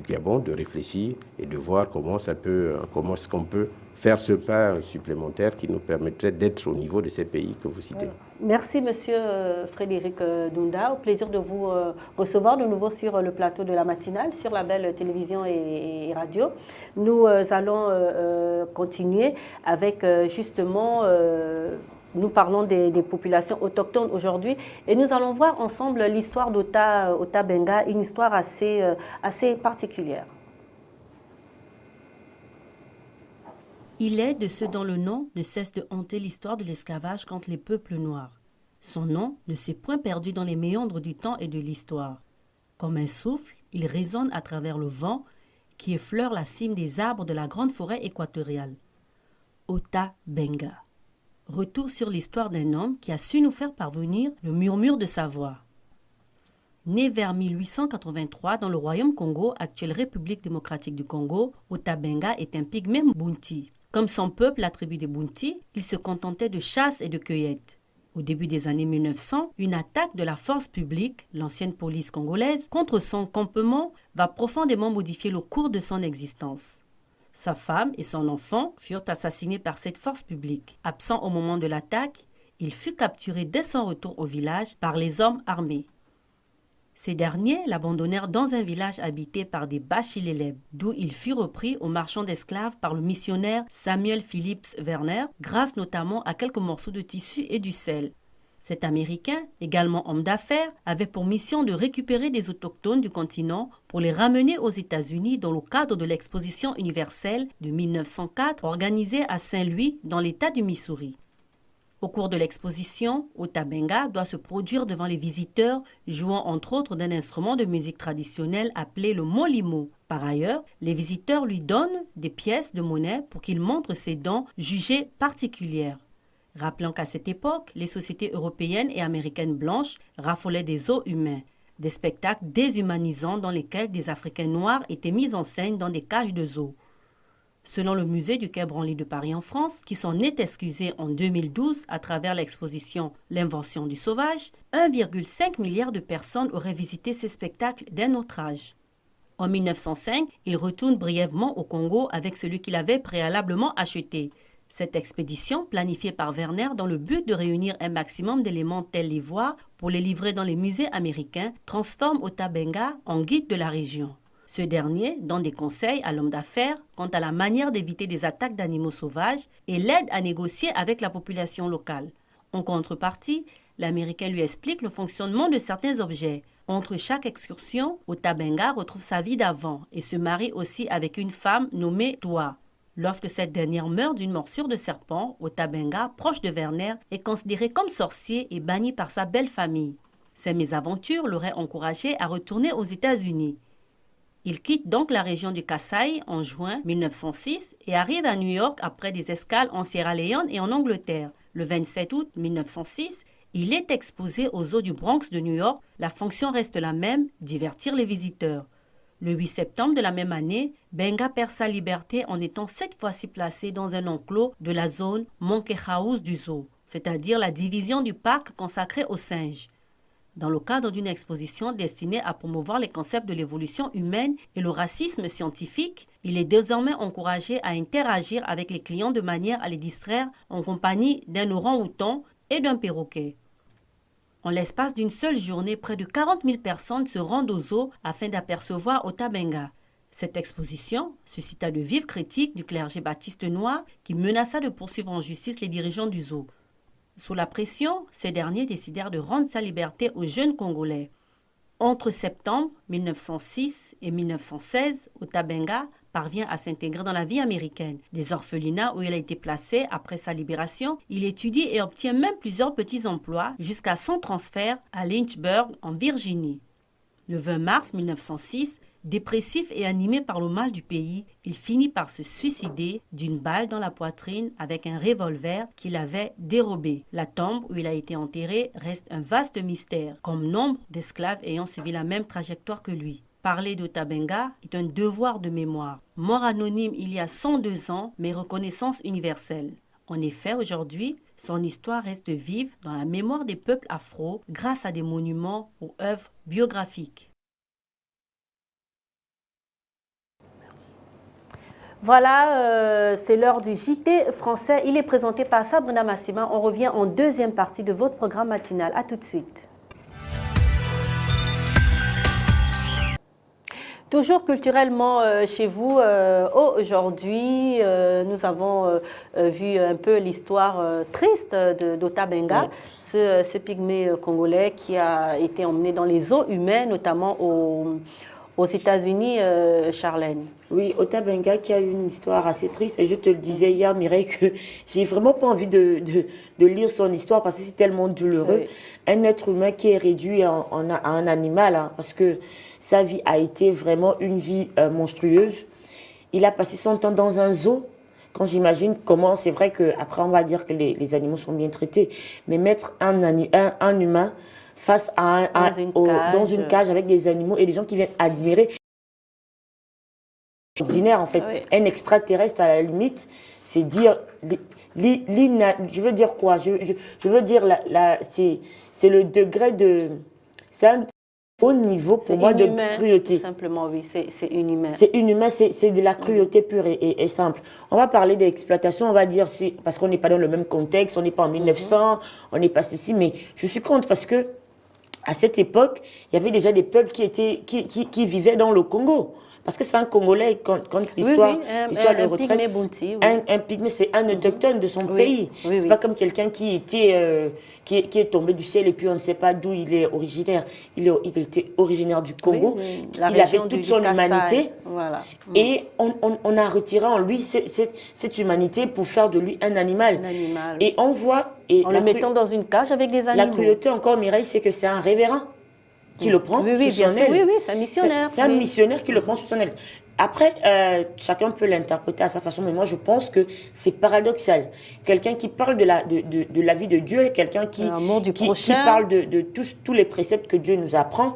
Gabon, de réfléchir et de voir comment est-ce qu'on peut faire ce pas supplémentaire qui nous permettrait d'être au niveau de ces pays que vous citez. Merci, monsieur Frédéric Dunda. Au plaisir de vous recevoir de nouveau sur le plateau de la matinale, sur la belle télévision et radio. Nous allons continuer avec justement... Nous parlons des populations autochtones aujourd'hui et nous allons voir ensemble l'histoire d'Ota Benga, une histoire assez particulière. Il est de ceux dont le nom ne cesse de hanter l'histoire de l'esclavage contre les peuples noirs. Son nom ne s'est point perdu dans les méandres du temps et de l'histoire. Comme un souffle, il résonne à travers le vent qui effleure la cime des arbres de la grande forêt équatoriale. Ota Benga. Retour sur l'histoire d'un homme qui a su nous faire parvenir le murmure de sa voix. Né vers 1883 dans le Royaume Congo, actuelle République démocratique du Congo, Otabenga est un pygmée Mbunti. Comme son peuple, la tribu des Bunti, il se contentait de chasse et de cueillette. Au début des années 1900, une attaque de la force publique, l'ancienne police congolaise, contre son campement va profondément modifier le cours de son existence. Sa femme et son enfant furent assassinés par cette force publique. Absent au moment de l'attaque, il fut capturé dès son retour au village par les hommes armés. Ces derniers l'abandonnèrent dans un village habité par des Bachilélèbes, d'où il fut repris aux marchands d'esclaves par le missionnaire Samuel Phillips Werner, grâce notamment à quelques morceaux de tissu et du sel. Cet Américain, également homme d'affaires, avait pour mission de récupérer des autochtones du continent pour les ramener aux États-Unis dans le cadre de l'exposition universelle de 1904 organisée à Saint-Louis dans l'État du Missouri. Au cours de l'exposition, Otabenga doit se produire devant les visiteurs, jouant entre autres d'un instrument de musique traditionnelle appelé le molimo. Par ailleurs, les visiteurs lui donnent des pièces de monnaie pour qu'il montre ses dons jugées particulières. Rappelons qu'à cette époque, les sociétés européennes et américaines blanches raffolaient des os humains, des spectacles déshumanisants dans lesquels des Africains noirs étaient mis en scène dans des cages de zoo. Selon le musée du Quai Branly de Paris en France, qui s'en est excusé en 2012 à travers l'exposition L'invention du sauvage, 1,5 milliard de personnes auraient visité ces spectacles d'un autre âge. En 1905, il retourne brièvement au Congo avec celui qu'il avait préalablement acheté. Cette expédition, planifiée par Werner dans le but de réunir un maximum d'éléments tels les voix pour les livrer dans les musées américains, transforme Otabenga en guide de la région. Ce dernier donne des conseils à l'homme d'affaires quant à la manière d'éviter des attaques d'animaux sauvages et l'aide à négocier avec la population locale. En contrepartie, l'Américain lui explique le fonctionnement de certains objets. Entre chaque excursion, Otabenga retrouve sa vie d'avant et se marie aussi avec une femme nommée Toa. Lorsque cette dernière meurt d'une morsure de serpent, Otabenga, proche de Werner, est considéré comme sorcier et banni par sa belle famille. Ces mésaventures l'auraient encouragé à retourner aux États-Unis. Il quitte donc la région du Kasaï en juin 1906 et arrive à New York après des escales en Sierra Leone et en Angleterre. Le 27 août 1906, il est exposé aux zoos du Bronx de New York. La fonction reste la même, divertir les visiteurs. Le 8 septembre de la même année, Benga perd sa liberté en étant cette fois-ci placé dans un enclos de la zone Monkey House du zoo, c'est-à-dire la division du parc consacrée aux singes. Dans le cadre d'une exposition destinée à promouvoir les concepts de l'évolution humaine et le racisme scientifique, il est désormais encouragé à interagir avec les clients de manière à les distraire en compagnie d'un orang-outan et d'un perroquet. En l'espace d'une seule journée, près de 40 000 personnes se rendent au zoo afin d'apercevoir Otabenga. Cette exposition suscita de vives critiques du clergé baptiste noir qui menaça de poursuivre en justice les dirigeants du zoo. Sous la pression, ces derniers décidèrent de rendre sa liberté aux jeunes Congolais. Entre septembre 1906 et 1916, Otabenga parvient à s'intégrer dans la vie américaine. Des orphelinats où il a été placé après sa libération, il étudie et obtient même plusieurs petits emplois jusqu'à son transfert à Lynchburg, en Virginie. Le 20 mars 1906, dépressif et animé par le mal du pays, il finit par se suicider d'une balle dans la poitrine avec un revolver qu'il avait dérobé. La tombe où il a été enterré reste un vaste mystère, comme nombre d'esclaves ayant suivi la même trajectoire que lui. Parler d'Otabenga est un devoir de mémoire. Mort anonyme il y a 102 ans, mais reconnaissance universelle. En effet, aujourd'hui, son histoire reste vive dans la mémoire des peuples afro grâce à des monuments ou œuvres biographiques. Voilà, c'est l'heure du JT français. Il est présenté par Sabrina Massima. On revient en deuxième partie de votre programme matinal. A tout de suite. Toujours culturellement chez vous, aujourd'hui, nous avons vu un peu l'histoire triste d'Otabenga, ce pygmée congolais qui a été emmené dans les zoos humains, notamment aux États-Unis, Charlène. Oui, Otabenga qui a eu une histoire assez triste. Et je te le disais hier, Mireille, que j'ai vraiment pas envie de lire son histoire parce que c'est tellement douloureux. Oui. Un être humain qui est réduit à un animal, hein, parce que sa vie a été vraiment une vie monstrueuse. Il a passé son temps dans un zoo. Quand j'imagine comment, c'est vrai qu'après on va dire que les animaux sont bien traités, mais mettre un humain face à dans une cage avec des animaux et des gens qui viennent admirer. Ordinaire en fait, Oui. un extraterrestre à la limite, c'est dire, je veux dire quoi? Je veux dire, c'est le degré de, c'est un haut niveau pour moi de cruauté. Tout simplement, oui, c'est inhumain. C'est inhumain, c'est de la cruauté pure et simple. On va parler d'exploitation, on va dire, parce qu'on n'est pas dans le même contexte, on n'est pas en 1900, on n'est pas ceci, mais je suis contre parce que à cette époque, il y avait déjà des peuples qui vivaient dans le Congo. Parce que c'est un Congolais, quand l'histoire le retraite. Pygmée Bounty, oui. Un pygmée, c'est un autochtone de son pays. Oui, c'est pas comme quelqu'un qui est tombé du ciel et puis on ne sait pas d'où il est originaire. Il était originaire du Congo. Oui, il avait toute son humanité. Voilà. Et on a retiré en lui cette humanité pour faire de lui un animal. Un animal. Et on voit... En le mettant dans une cage avec des animaux. La cruauté encore, Mireille, c'est que c'est un révérend qui le prend sous son aile. Oui, c'est un missionnaire. C'est un missionnaire qui le prend sous son aile. Après, chacun peut l'interpréter à sa façon, mais moi je pense que c'est paradoxal. Quelqu'un qui parle de la vie de Dieu, quelqu'un qui parle de tous les préceptes que Dieu nous apprend,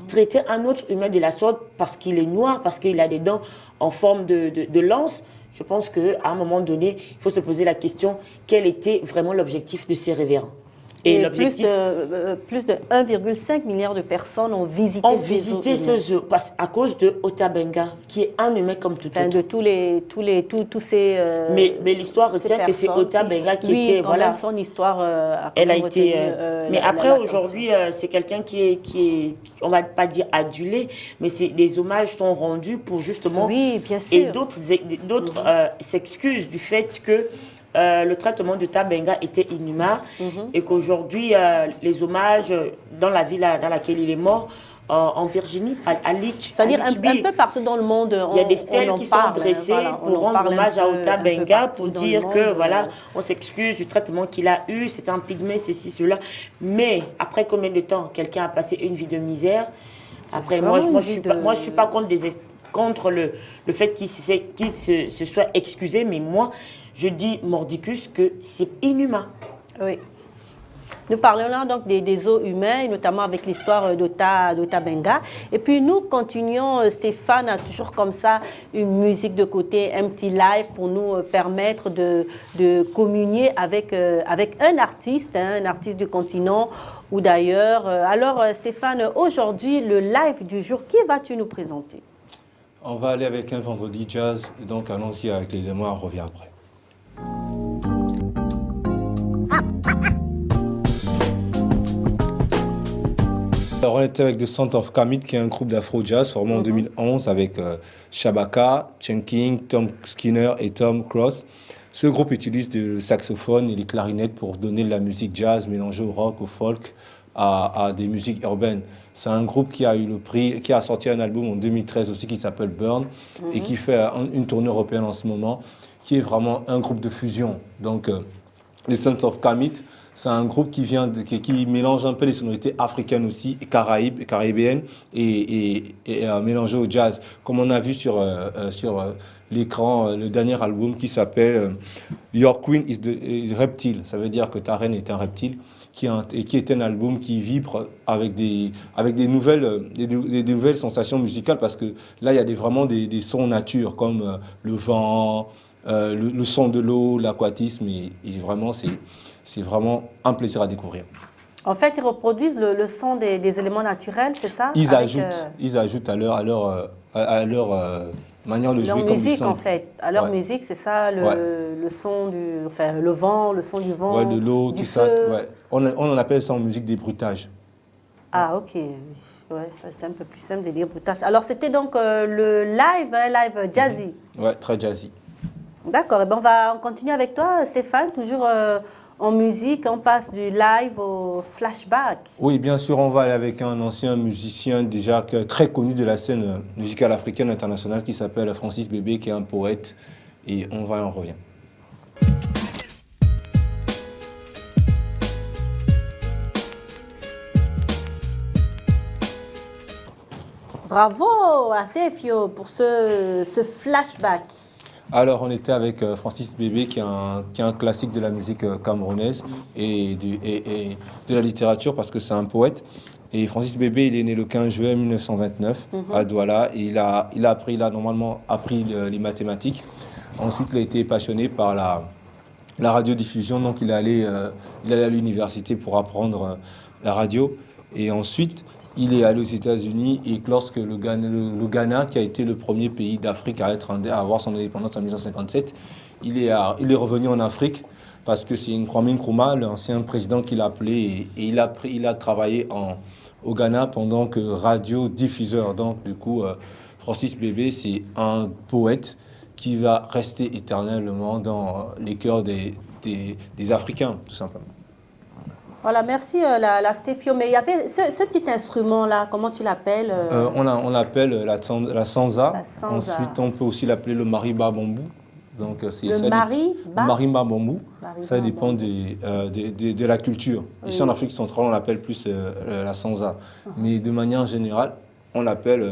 traiter un autre humain de la sorte parce qu'il est noir, parce qu'il a des dents en forme de lance, je pense qu'à un moment donné, il faut se poser la question, quel était vraiment l'objectif de ces révérends? Et l'objectif, plus de 1,5 milliard de personnes ont visité ce zoo à cause de Otabenga, qui est un humain comme tout autre. De tous ces. Mais l'histoire retient que c'est Otabenga qui était, voilà. Son histoire. Elle a été. Mais après aujourd'hui, c'est quelqu'un qui est, on va pas dire adulé, mais des hommages sont rendus pour justement. Oui, bien sûr. Et d'autres s'excusent du fait que le traitement de Tabenga était inhumain et qu'aujourd'hui, les hommages dans la ville dans laquelle il est mort, en Virginie, à Leech. C'est-à-dire un peu partout dans le monde, il y a des stèles qui sont dressées pour rendre hommage à Otabenga, pour dire que voilà, on s'excuse du traitement qu'il a eu, c'est un pygmée, ceci, cela. Mais après combien de temps quelqu'un a passé une vie de misère? Après, moi je suis pas contre le fait qu'il se soit excusé, mais moi, je dis mordicus que c'est inhumain. Oui. Nous parlons là donc des eaux humains, notamment avec l'histoire d'Otabenga. Et puis nous continuons, Stéphane a toujours comme ça une musique de côté, un petit live pour nous permettre de communier avec un artiste du continent ou d'ailleurs. Alors Stéphane, aujourd'hui, le live du jour, qui vas-tu nous présenter? On va aller avec un vendredi jazz, et donc allons-y avec les démos, on revient après. Alors on était avec The Sound of Kamit, qui est un groupe d'afro-jazz formé en 2011 avec Shabaka, Chen King, Tom Skinner et Tom Cross. Ce groupe utilise le saxophone et les clarinettes pour donner de la musique jazz mélangée au rock, au folk, à des musiques urbaines. C'est un groupe qui a eu le prix, qui a sorti un album en 2013 aussi qui s'appelle Burn et qui fait une tournée européenne en ce moment, qui est vraiment un groupe de fusion. Donc, les Sons of Kamit, c'est un groupe qui mélange un peu les sonorités africaines aussi, et caribéennes et mélangées au jazz. Comme on a vu sur l'écran, le dernier album qui s'appelle Your Queen is Reptile. Ça veut dire que ta reine est un reptile. Qui est un album qui vibre avec des nouvelles sensations musicales, parce que là, il y a vraiment des sons nature, comme le vent, le son de l'eau, l'aquatisme, et vraiment, c'est vraiment un plaisir à découvrir. En fait, ils reproduisent le son des éléments naturels, c'est ça? Ils ajoutent à leur manière de jouer comme musique, du en fait. À leur musique, c'est ça, le son le vent, le son du vent, de l'eau, tout feu. ça. Ouais. On en appelle ça en musique des bruitages. Ah, ok. Ouais, c'est un peu plus simple de dire bruitage. Alors, c'était donc le live jazzy. Ouais, très jazzy. D'accord. Eh ben, on continue avec toi, Stéphane, toujours en musique. On passe du live au flashback. Oui, bien sûr, on va aller avec un ancien musicien déjà très connu de la scène musicale africaine internationale qui s'appelle Francis Bébé, qui est un poète. Et on revient. Bravo à Sefio pour ce flashback. Alors, on était avec Francis Bébé, qui est un classique de la musique camerounaise et de la littérature, parce que c'est un poète. Et Francis Bébé, il est né le 15 juin 1929 à Douala. Et il a normalement appris les mathématiques. Ensuite, il a été passionné par la radiodiffusion. Donc, il est allé à l'université pour apprendre la radio. Et ensuite, il est allé aux États-Unis, et lorsque le Ghana, qui a été le premier pays d'Afrique à avoir son indépendance en 1957, il est revenu en Afrique parce que c'est Kwame Nkrumah, l'ancien président, qui l'a appelé, et il a travaillé au Ghana pendant que radiodiffuseur. Donc du coup, Francis Bébé, c'est un poète qui va rester éternellement dans les cœurs des Africains, tout simplement. Voilà, merci la Stéphio. Mais il y avait ce petit instrument-là, comment tu l'appelles On l'appelle la sanza. La sanza. Ensuite, on peut aussi l'appeler le mariba bambou. Donc, marimba bambou. Ça dépend de la culture. Oui. Ici en Afrique centrale, on l'appelle plus la sanza. Mais de manière générale, on l'appelle,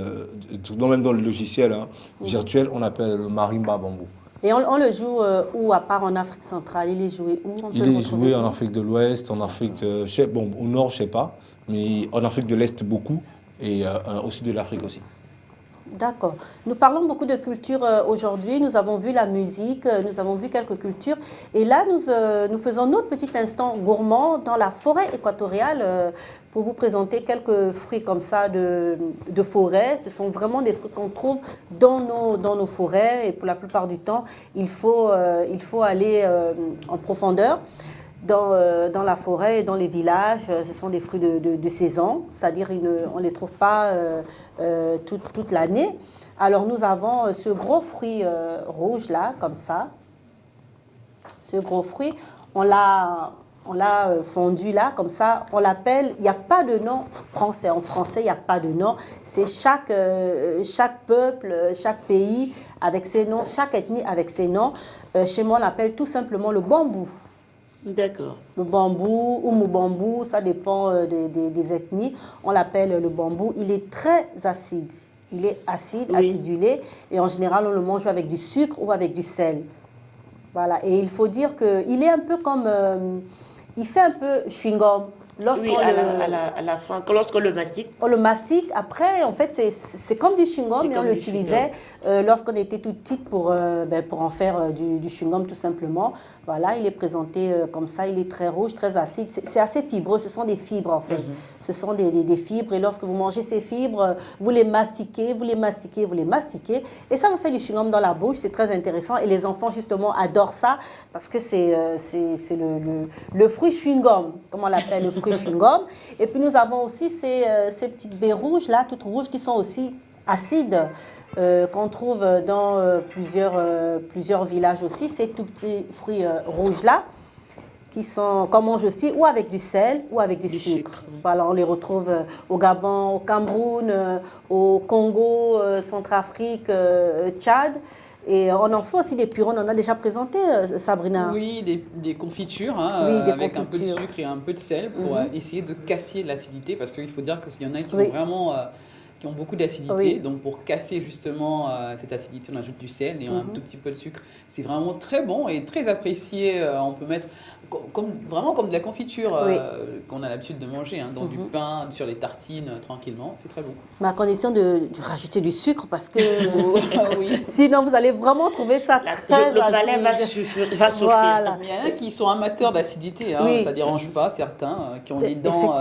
même dans le logiciel virtuel, on l'appelle le marimba bambou. Et on le joue où, à part en Afrique centrale? Il est joué où? Il est joué en Afrique de l'Ouest, en Afrique au Nord, je ne sais pas, mais en Afrique de l'Est beaucoup, et au Sud de l'Afrique aussi. D'accord. Nous parlons beaucoup de culture aujourd'hui. Nous avons vu la musique, nous avons vu quelques cultures. Et là, nous faisons notre petit instant gourmand dans la forêt équatoriale pour vous présenter quelques fruits comme ça de forêt. Ce sont vraiment des fruits qu'on trouve dans nos forêts. Et pour la plupart du temps, il faut aller en profondeur. Dans la forêt et dans les villages, ce sont des fruits de saison, c'est-à-dire on ne les trouve pas toute l'année. Alors nous avons ce gros fruit rouge là, comme ça. Ce gros fruit, on l'a fondu là, comme ça. On l'appelle, il n'y a pas de nom français. En français, il n'y a pas de nom. C'est chaque peuple, chaque pays avec ses noms, chaque ethnie avec ses noms. Chez moi, on l'appelle tout simplement le bambou. D'accord. Le bambou ou moubambou, ça dépend des ethnies. On l'appelle le bambou. Il est très acide. Il est acide, oui. Acidulé. Et en général, on le mange avec du sucre ou avec du sel. Voilà. Et il faut dire qu'il est un peu comme... il fait un peu chewing-gum. Oui, à la fin, lorsqu'on le mastique. On le mastique. Après, en fait, c'est comme du chewing-gum, mais on l'utilisait lorsqu'on était toute petite pour en faire du chewing-gum, tout simplement. Voilà, il est présenté comme ça. Il est très rouge, très acide. C'est assez fibreux. Ce sont des fibres, en fait. Ce sont des fibres. Et lorsque vous mangez ces fibres, vous les mastiquez, vous les mastiquez, vous les mastiquez. Et ça vous fait du chewing-gum dans la bouche. C'est très intéressant. Et les enfants, justement, adorent ça parce que c'est le fruit chewing-gum, comme on l'appelle, le fruit chewing-gum. Et puis nous avons aussi ces petites baies rouges là, toutes rouges, qui sont aussi acides, qu'on trouve dans plusieurs villages aussi. Ces tout petits fruits rouges là, qu'on mange aussi ou avec du sel ou avec du sucre. Voilà, on les retrouve au Gabon, au Cameroun, au Congo, Centrafrique, Tchad. Et on en fait aussi des purées, on en a déjà présenté, Sabrina. Oui, des confitures, avec un peu de sucre et un peu de sel pour essayer de casser l'acidité, parce qu'il faut dire qu'il y en a qui sont vraiment... qui ont beaucoup d'acidité, oui. Donc pour casser justement cette acidité, on ajoute du sel et un tout petit peu de sucre. C'est vraiment très bon et très apprécié. On peut mettre vraiment comme de la confiture qu'on a l'habitude de manger, dans du pain, sur les tartines, tranquillement. C'est très bon. Mais à condition de rajouter du sucre, parce que sinon vous allez vraiment trouver ça très acide. Le palais va souffrir. Voilà. Il y en a qui sont amateurs d'acidité, ça ne dérange pas certains, qui ont des dents,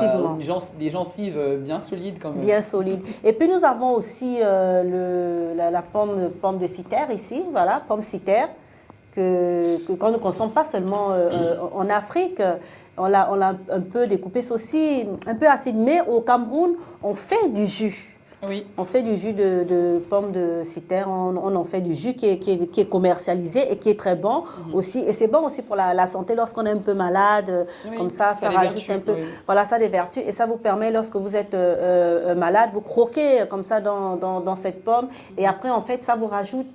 des gencives bien solides quand même. Bien solides. Et puis nous avons aussi la pomme de citerre ici, voilà, pomme citerre, qu'on ne consomme pas seulement en Afrique. On l'a un peu découpée, c'est aussi un peu acide, mais au Cameroun, on fait du jus. Oui. On fait du jus de pommes de citerre, on en fait du jus qui est commercialisé et qui est très bon aussi. Et c'est bon aussi pour la santé lorsqu'on est un peu malade, comme ça rajoute un peu. Oui. Voilà, ça a des vertus et ça vous permet, lorsque vous êtes malade, vous croquez comme ça dans cette pomme et après, en fait, ça vous rajoute,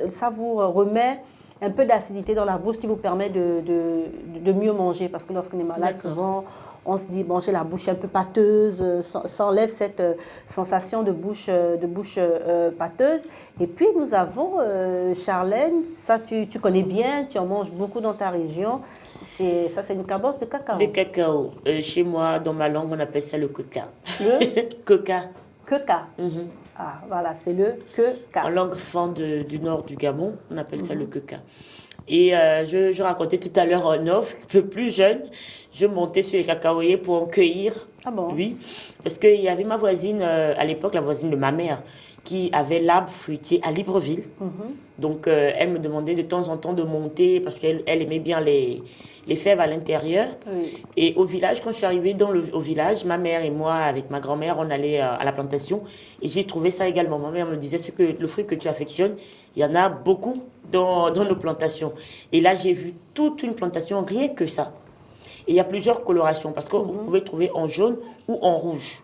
ça vous remet un peu d'acidité dans la bouche qui vous permet de mieux manger. Parce que lorsqu'on est malade, souvent, on se dit, bon, j'ai la bouche un peu pâteuse, ça enlève cette sensation de bouche pâteuse. Et puis, nous avons, Charlène, ça tu connais bien, tu en manges beaucoup dans ta région. Ça, c'est une cabosse de cacao. Le cacao. Chez moi, dans ma langue, on appelle ça le coca. Le Coca. Queca. Ah, voilà, c'est le queca. En langue fan du nord du Gabon, on appelle ça le coca. Et je racontais tout à l'heure en off que plus jeune, je montais sur les cacaoyers pour en cueillir. Ah bon? Oui, parce qu'il y avait ma voisine, à l'époque, la voisine de ma mère, qui avait l'arbre fruitier à Libreville. Donc, elle me demandait de temps en temps de monter parce qu'elle aimait bien les fèves à l'intérieur. Oui. Et au village, quand je suis arrivée au village, ma mère et moi, avec ma grand-mère, on allait à la plantation. Et j'ai trouvé ça également. Ma mère me disait, le fruit que tu affectionnes, il y en a beaucoup dans nos plantations. Et là, j'ai vu toute une plantation, rien que ça. Et il y a plusieurs colorations parce que vous pouvez trouver en jaune ou en rouge.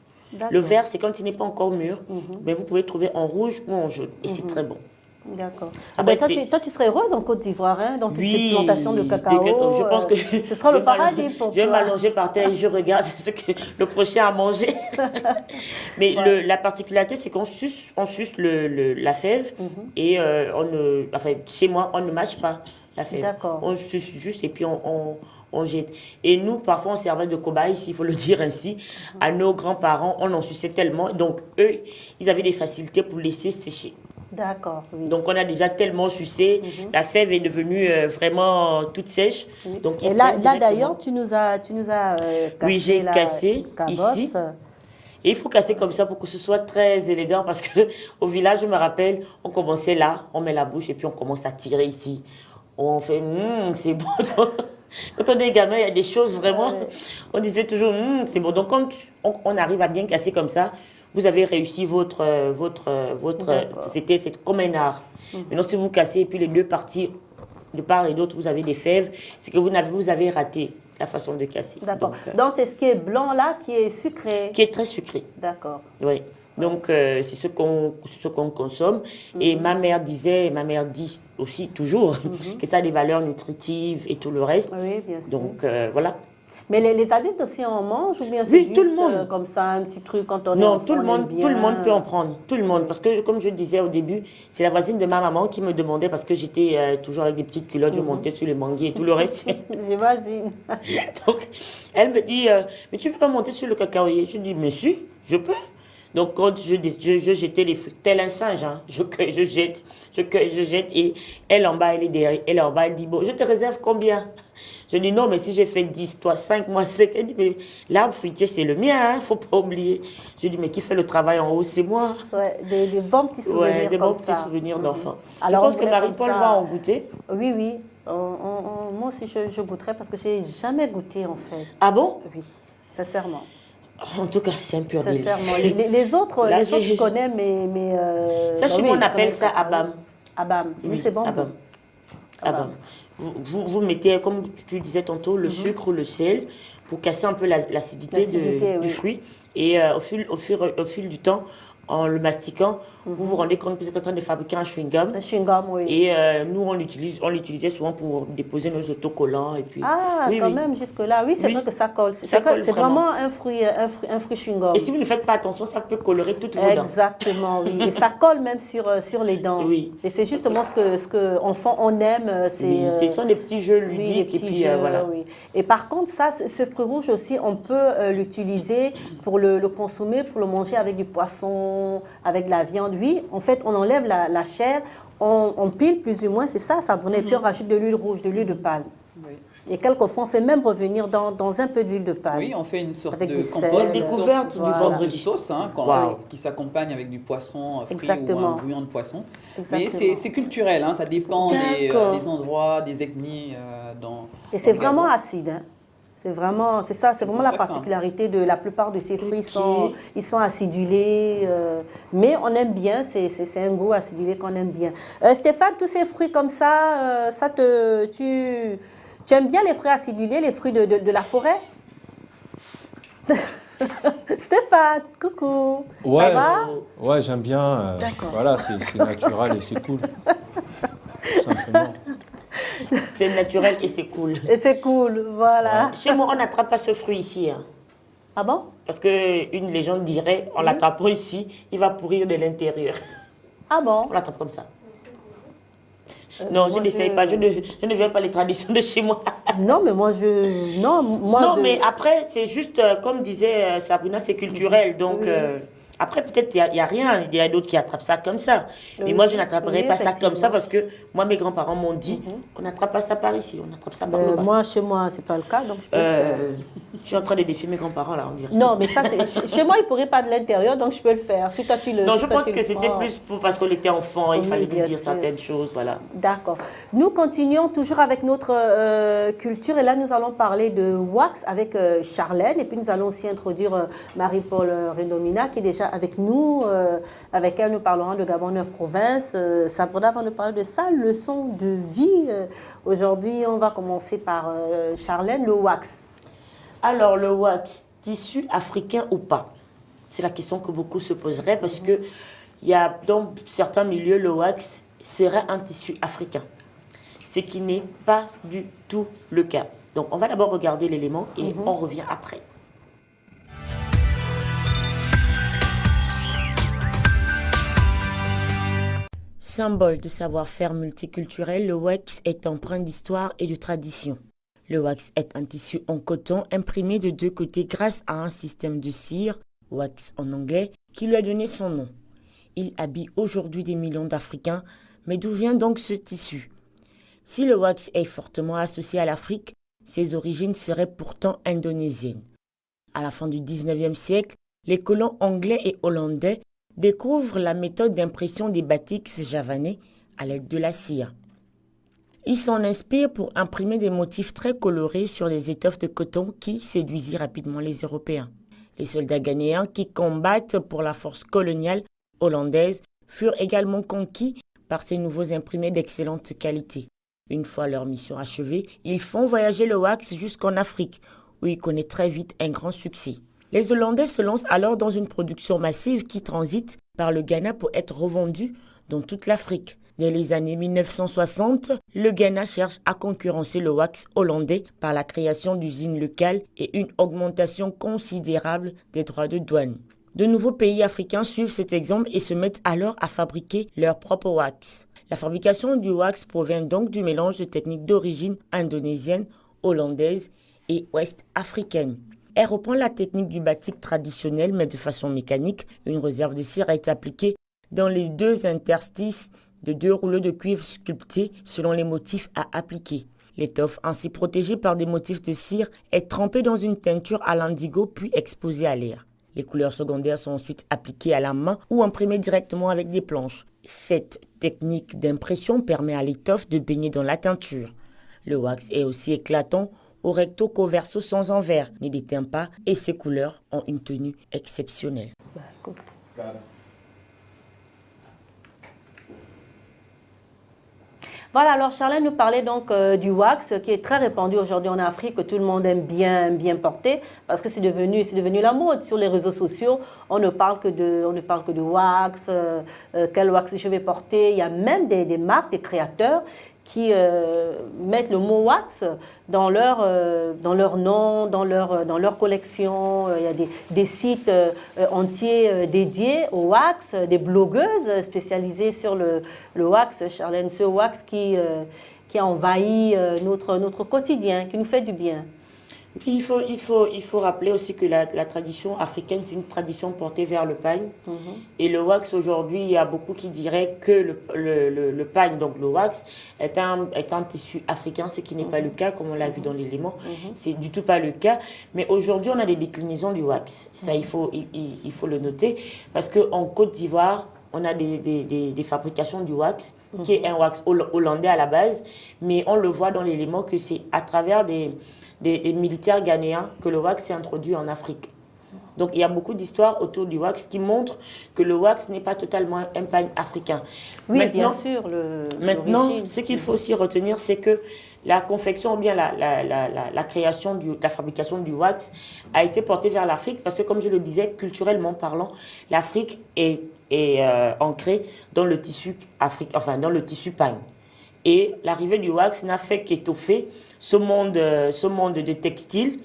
Le vert, c'est quand il n'est pas encore mûr, mais vous pouvez trouver en rouge ou en jaune. Et c'est très bon. D'accord. Après, toi, tu serais heureuse en Côte d'Ivoire, hein, dans toutes ces plantations de cacao. Je pense que ce sera le paradis pour toi. Je vais m'allonger par terre et je regarde ce que le prochain a mangé. Mais la particularité, c'est qu'on suce la fève et chez moi, on ne mâche pas la fève. D'accord. On suce juste et puis on jette. Et nous, parfois, on servait de cobaye, s'il faut le dire ainsi, à nos grands-parents. On en suçait tellement. Donc, eux, ils avaient des facilités pour laisser sécher. D'accord, oui. Donc, on a déjà tellement sucé. La fève est devenue vraiment toute sèche. Oui. Donc, et là d'ailleurs, tu nous as cassé. Oui, j'ai cassé cabosse. ici. Et il faut casser comme ça pour que ce soit très élégant parce qu'au village, je me rappelle, on commençait là, on met la bouche et puis on commence à tirer ici. On fait, c'est bon. Quand on est gamin, il y a des choses vraiment, on disait toujours, c'est bon. Donc, quand on arrive à bien casser comme ça, vous avez réussi c'est comme un art. Maintenant, si vous cassez et puis les deux parties, de part et d'autre, vous avez des fèves, c'est que vous avez raté la façon de casser. D'accord. Donc, c'est ce qui est blanc là, qui est sucré. Qui est très sucré. D'accord. Oui. Donc, c'est ce qu'on consomme. Et ma mère dit aussi toujours que ça a des valeurs nutritives et tout le reste. Oui, bien sûr. Donc, voilà. Mais les adultes aussi en mangent ou bien c'est Oui, juste tout le monde. Comme ça, un petit truc quand on est Non, enfant, tout le on aime bien. monde peut en prendre. Tout le monde. Parce que, comme je disais au début, c'est la voisine de ma maman qui me demandait, parce que j'étais toujours avec des petites culottes, je montais sur les manguiers et tout le reste. J'imagine. Donc, elle me dit, mais tu ne peux pas monter sur le cacaoyer. Je dis, mais si, je peux. Donc, quand je jetais les fruits, tel un singe, hein, je cueille, je jette, et elle en bas, elle est derrière, elle en bas, elle dit, bon, je te réserve combien? Je dis, non, mais si j'ai fait 10, toi 5, moi 5, elle dit, mais l'arbre fruitier, c'est le mien, il ne faut pas oublier. Je dis, mais qui fait le travail en haut, c'est moi. Ouais, des bons petits souvenirs. Ouais, des comme bons petits souvenirs d'enfants. Je Alors, pense que Marie-Paul va en goûter. Oui, oui. Moi aussi, je goûterai parce que je n'ai jamais goûté, en fait. Ah bon? Oui, sincèrement. En tout cas, c'est un pur délice. Sincèrement. Les autres, Là, je connais, mais ça, chez moi, on appelle ça abam. Abam. Oui, c'est bon. Abam. Abam. Vous mettez, comme tu disais tantôt, le sucre ou le sel pour casser un peu l'acidité du fruit. Et au fil du temps, en le mastiquant, vous vous rendez compte que vous êtes en train de fabriquer un chewing-gum. Un chewing-gum, oui. Et nous, on l'utilisait souvent pour déposer nos autocollants. Et puis, même jusque-là. Oui, c'est vrai que ça colle. C'est vraiment un fruit chewing-gum. Et si vous ne faites pas attention, ça peut colorer toutes vos dents. Exactement, oui. Et ça colle même sur les dents. Oui. Et c'est justement ce que enfant on aime. Ce sont des petits jeux ludiques. Voilà. Oui. Et par contre, ce fruit rouge aussi, on peut l'utiliser pour le consommer, pour le manger avec du poisson, avec de la viande. Oui, en fait, on enlève la chair, on pile plus ou moins, c'est ça, et puis on rajoute de l'huile rouge, de l'huile de palme. Oui. Et quelquefois, on fait même revenir dans un peu d'huile de palme. Oui, on fait une sorte avec de compote, découverte du vendredi sauce, qui s'accompagne avec du poisson frit ou un bouillon de poisson. Mais c'est culturel, ça dépend des endroits, des ethnies. Et c'est vraiment acide. C'est vraiment la particularité de la plupart de ces fruits. Ils sont acidulés, mais on aime bien, c'est un goût acidulé qu'on aime bien. Stéphane, tous ces fruits comme ça, tu aimes bien les fruits acidulés, les fruits de la forêt? Stéphane, coucou, ça va? Ouais, j'aime bien. Voilà, c'est naturel et c'est cool. Tout simplement. C'est naturel et c'est cool. Et c'est cool, voilà. Chez moi, on n'attrape pas ce fruit ici. Hein. Ah bon? Parce qu'une légende dirait, en l'attrapant ici, il va pourrir de l'intérieur. Ah bon? On l'attrape comme ça. Non, je n'essaye pas, je ne viens pas les traditions de chez moi. Non, mais moi, Non, mais après, c'est juste, comme disait Sabrina, c'est culturel. Donc, après, peut-être, il n'y a rien. Il y a d'autres qui attrapent ça comme ça. Mais moi, je n'attraperai pas ça comme ça parce que moi, mes grands-parents m'ont dit, on n'attrape pas ça par ici, on attrape ça par là-bas. Moi, chez moi, c'est pas le cas, donc je peux le faire. Je suis en train de défier mes grands-parents, là, on dirait. Non, mais ça, chez moi, ils ne pourraient pas de l'intérieur, donc je peux le faire. Si toi, tu le Non, si je toi, pense tu que le c'était prends. plus parce qu'on était enfant, il Oui, fallait bien nous dire sûr. certaines choses, voilà. D'accord. Nous continuons toujours avec notre culture et là nous allons parler de wax avec Charlène et puis nous allons aussi introduire Marie-Paul Renomina qui est déjà avec nous. Avec elle nous parlerons de Gabon 9 provinces. Sabrina va nous parler de sa leçon de vie. Aujourd'hui on va commencer par Charlène, le wax. Alors, le wax, tissu africain ou pas? C'est la question que beaucoup se poseraient parce que il y a dans certains milieux, le wax serait un tissu africain. Ce qui n'est pas du tout le cas. Donc, on va d'abord regarder l'élément et on revient après. Symbole de savoir-faire multiculturel, le wax est empreint d'histoire et de tradition. Le wax est un tissu en coton imprimé de deux côtés grâce à un système de cire, wax en anglais, qui lui a donné son nom. Il habille aujourd'hui des millions d'Africains, mais d'où vient donc ce tissu? Si le wax est fortement associé à l'Afrique, ses origines seraient pourtant indonésiennes. À la fin du 19e siècle, les colons anglais et hollandais découvrent la méthode d'impression des batiks javanais à l'aide de la cire. Ils s'en inspirent pour imprimer des motifs très colorés sur les étoffes de coton qui séduisirent rapidement les Européens. Les soldats ghanéens qui combattent pour la force coloniale hollandaise furent également conquis par ces nouveaux imprimés d'excellente qualité. Une fois leur mission achevée, ils font voyager le wax jusqu'en Afrique, où il connaît très vite un grand succès. Les Hollandais se lancent alors dans une production massive qui transite par le Ghana pour être revendue dans toute l'Afrique. Dès les années 1960, le Ghana cherche à concurrencer le wax hollandais par la création d'usines locales et une augmentation considérable des droits de douane. De nouveaux pays africains suivent cet exemple et se mettent alors à fabriquer leur propre wax. La fabrication du wax provient donc du mélange de techniques d'origine indonésienne, hollandaise et ouest-africaine. Elle reprend la technique du batik traditionnel mais de façon mécanique. Une réserve de cire est appliquée dans les deux interstices de deux rouleaux de cuivre sculptés selon les motifs à appliquer. L'étoffe, ainsi protégée par des motifs de cire, est trempée dans une teinture à l'indigo puis exposée à l'air. Les couleurs secondaires sont ensuite appliquées à la main ou imprimées directement avec des planches. Cette technique d'impression permet à l'étoffe de baigner dans la teinture. Le wax est aussi éclatant au recto qu'au verso sans envers, ne déteint pas et ses couleurs ont une tenue exceptionnelle. Voilà, alors Charlène nous parlait donc du wax qui est très répandu aujourd'hui en Afrique, que tout le monde aime bien porter parce que c'est devenu la mode. Sur les réseaux sociaux, on ne parle que de wax, quel wax je vais porter. Il y a même des marques, des créateurs qui mettent le mot wax dans leur nom, dans leur collection. Il y a des sites entiers dédiés au wax, des blogueuses spécialisées sur le wax, Charlène, ce wax qui a envahi notre quotidien, qui nous fait du bien. Il faut rappeler aussi que la tradition africaine, c'est une tradition portée vers le pagne. Et le wax, aujourd'hui, il y a beaucoup qui diraient que le pagne, donc le wax, est un tissu africain, ce qui n'est pas le cas, comme on l'a vu dans l'élément. C'est du tout pas le cas. Mais aujourd'hui, on a des déclinaisons du wax. Ça, il faut le noter. Parce qu'en Côte d'Ivoire, on a des fabrications du wax, qui est un wax hollandais à la base. Mais on le voit dans l'élément que c'est à travers des militaires ghanéens que le wax s'est introduit en Afrique. Donc il y a beaucoup d'histoires autour du wax qui montrent que le wax n'est pas totalement un pagne africain. Oui, maintenant, bien sûr. Maintenant, ce qu'il faut aussi retenir, c'est que la confection ou bien la création, la fabrication du wax a été portée vers l'Afrique parce que, comme je le disais, culturellement parlant, l'Afrique est ancrée dans le tissu africain, enfin dans le tissu pagne. Et l'arrivée du wax n'a fait qu'étoffer ce monde de textile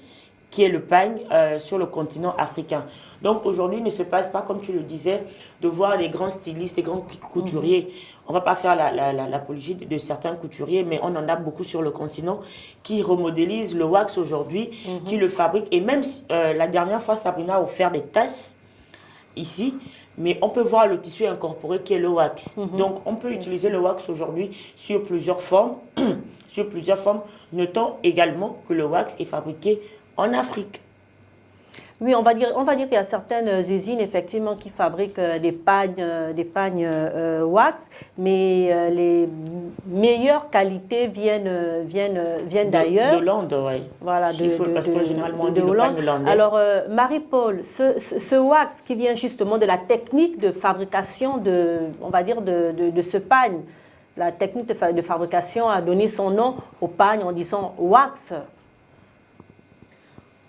qui est le pagne sur le continent africain. Donc aujourd'hui, il ne se passe pas, comme tu le disais, de voir des grands stylistes, des grands couturiers. On ne va pas faire l'apologie de certains couturiers, mais on en a beaucoup sur le continent qui remodélisent le wax aujourd'hui, qui le fabriquent. Et même la dernière fois, Sabrina a offert des tasses ici, mais on peut voir le tissu incorporé qui est le wax. Donc on peut utiliser le wax aujourd'hui sur plusieurs formes, notons également que le wax est fabriqué en Afrique. Oui, on va dire qu'il y a certaines usines effectivement qui fabriquent des pagnes wax, mais les meilleures qualités viennent d'ailleurs. De Hollande, oui. Voilà, parce que généralement on dit de le Hollande. pagne hollandais. Alors, Marie-Paul, ce wax qui vient justement de la technique de fabrication de ce pagne, la technique de fabrication a donné son nom au pagne en disant wax.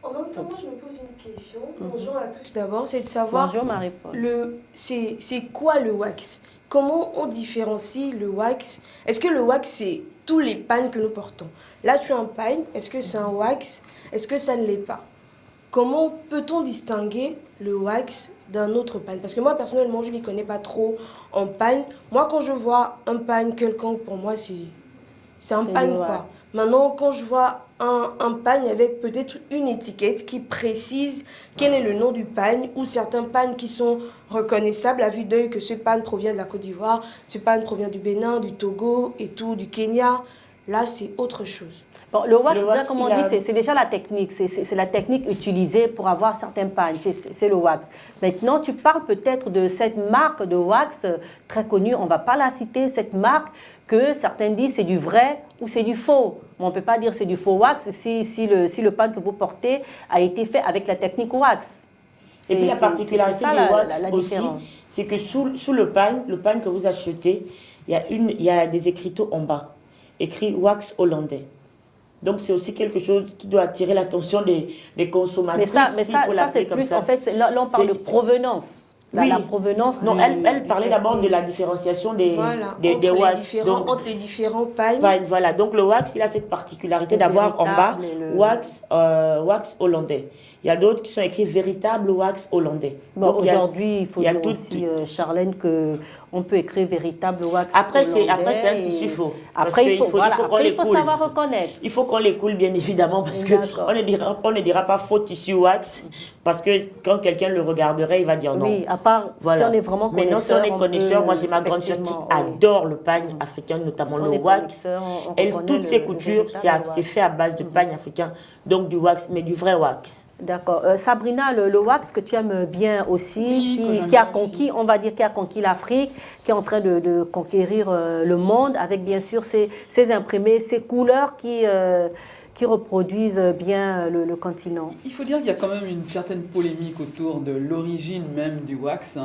En même temps, moi, je me pose une question. Bonjour à tous d'abord, c'est de savoir Bonjour Marie-Paul. C'est quoi le wax? Comment on différencie le wax? Est-ce que le wax, c'est tous les pagnes que nous portons? Là, tu as un pagne, est-ce que c'est un wax? Est-ce que ça ne l'est pas? Comment peut-on distinguer le wax d'un autre pagne? Parce que moi, personnellement, je ne m'y connais pas trop en pagne. Moi, quand je vois un pagne quelconque, pour moi, c'est un pagne, quoi. Maintenant, quand je vois un pagne avec peut-être une étiquette qui précise quel est le nom du pagne, ou certains pagnes qui sont reconnaissables à vue d'œil que ce pagne provient de la Côte d'Ivoire, ce pagne provient du Bénin, du Togo et tout, du Kenya, là, c'est autre chose. Bon, le wax, comme on dit, c'est déjà la technique. C'est la technique utilisée pour avoir certains pagnes. C'est le wax. Maintenant, tu parles peut-être de cette marque de wax très connue. On ne va pas la citer, cette marque que certains disent c'est du vrai ou c'est du faux. Mais on ne peut pas dire c'est du faux wax si le pagne que vous portez a été fait avec la technique wax. Et puis la particularité du wax aussi, différence. c'est que sous le pagne que vous achetez, il y a des écriteaux en bas, écrit wax hollandais. Donc c'est aussi quelque chose qui doit attirer l'attention des consommatrices. Mais ça c'est plus, ça. En fait, là on parle de provenance. La provenance. Non, elle parlait d'abord de la différenciation des wax. Entre les différents pagnes. Voilà, donc le wax, il a cette particularité d'avoir en bas wax hollandais. Il y a d'autres qui sont écrits véritable wax hollandais. Bon, aujourd'hui, il faut dire aussi, Charlène, qu'on peut écrire véritable wax hollandais. Après, c'est un tissu faux. Après, il faut savoir reconnaître. Il faut qu'on les coule, bien évidemment, parce qu'on ne dira pas faux tissu wax, parce que quand quelqu'un le regarderait, il va dire non. Oui, à part si on est vraiment connaisseur. Maintenant, si on est connaisseur, moi j'ai ma grande sœur qui adore le pagne africain, notamment le wax. Toutes ses coutures, c'est fait à base de pagne africain, donc du wax, mais du vrai wax. D'accord. Sabrina, le wax que tu aimes bien aussi, Oui, qui a conquis, on va dire, qui a conquis l'Afrique, qui est en train de conquérir le monde, avec bien sûr ces imprimés, ces couleurs qui reproduisent bien le continent. Il faut dire qu'il y a quand même une certaine polémique autour de l'origine même du wax.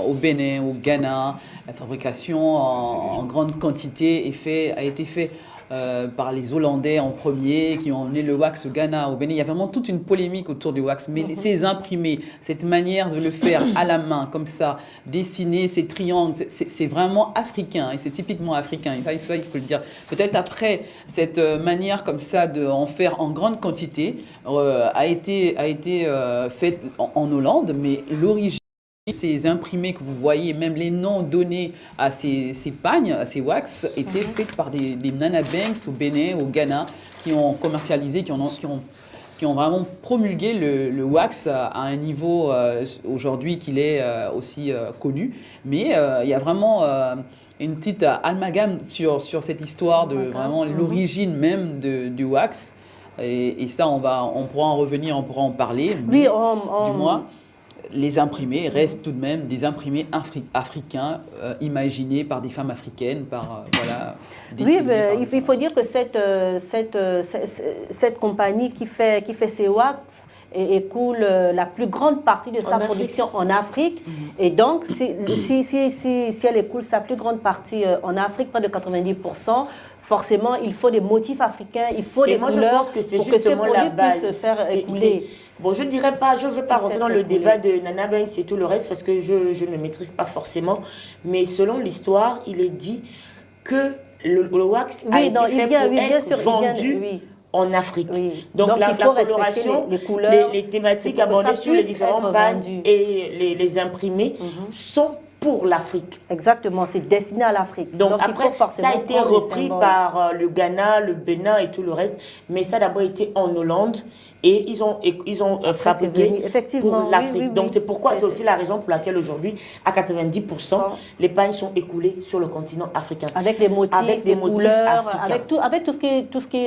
Au Bénin, au Ghana, la fabrication en grande quantité a été faite par les Hollandais en premier, qui ont emmené le wax au Ghana, au Bénin. Il y a vraiment toute une polémique autour du wax. Mais ces imprimés, cette manière de le faire à la main, comme ça, dessiner ces triangles, c'est vraiment africain, et c'est typiquement africain. Et ça, il faut le dire. Peut-être après, cette manière comme ça d'en faire en grande quantité a été faite en Hollande, mais l'origine, ces imprimés que vous voyez, même les noms donnés à ces pagnes, à ces wax, étaient faits par des Nana Banks au Bénin, au Ghana, qui ont commercialisé, qui ont vraiment promulgué le wax à un niveau aujourd'hui qu'il est aussi connu. Mais il y a vraiment une petite amalgame sur cette histoire de vraiment l'origine même du wax. Et ça, on pourra en revenir, on pourra en parler. Mais, du moins, les imprimés restent tout de même des imprimés africains imaginés par des femmes africaines, Oui, mais il faut dire que cette compagnie qui fait ces wax écoule la plus grande partie de sa production en Afrique. Et donc, si elle écoule sa plus grande partie en Afrique, près de 90%, forcément, il faut des motifs africains, il faut des couleurs. Moi, je pense que c'est justement la base. Se faire écouler. Bon, je ne dirais pas, je ne veux pas rentrer dans le débat de Nana Banks et tout le reste, parce que je ne maîtrise pas forcément. Mais selon l'histoire, il est dit que le wax a Oui, été non, fait bien pour être sûr, vendu oui. en Afrique. Oui. Donc, Donc, la il faut coloration, respecter les couleurs, les thématiques c'est pour que abordées ça sur les puisse différents être pagnes vendu. et les imprimés sont pour l'Afrique. Exactement, c'est destiné à l'Afrique. Donc il après, faut forcément ça a été prendre les repris symboles. par le Ghana, le Bénin et tout le reste, mais ça a d'abord été en Hollande et ils ont c'est fabriqué venu, effectivement, pour l'Afrique. oui, oui, Donc oui. c'est pourquoi, C'est- c'est aussi la raison pour laquelle aujourd'hui, à 90%, les pagnes sont écoulées sur le continent africain. Avec des motifs, Avec des des motifs couleurs, africains. avec tout ce qui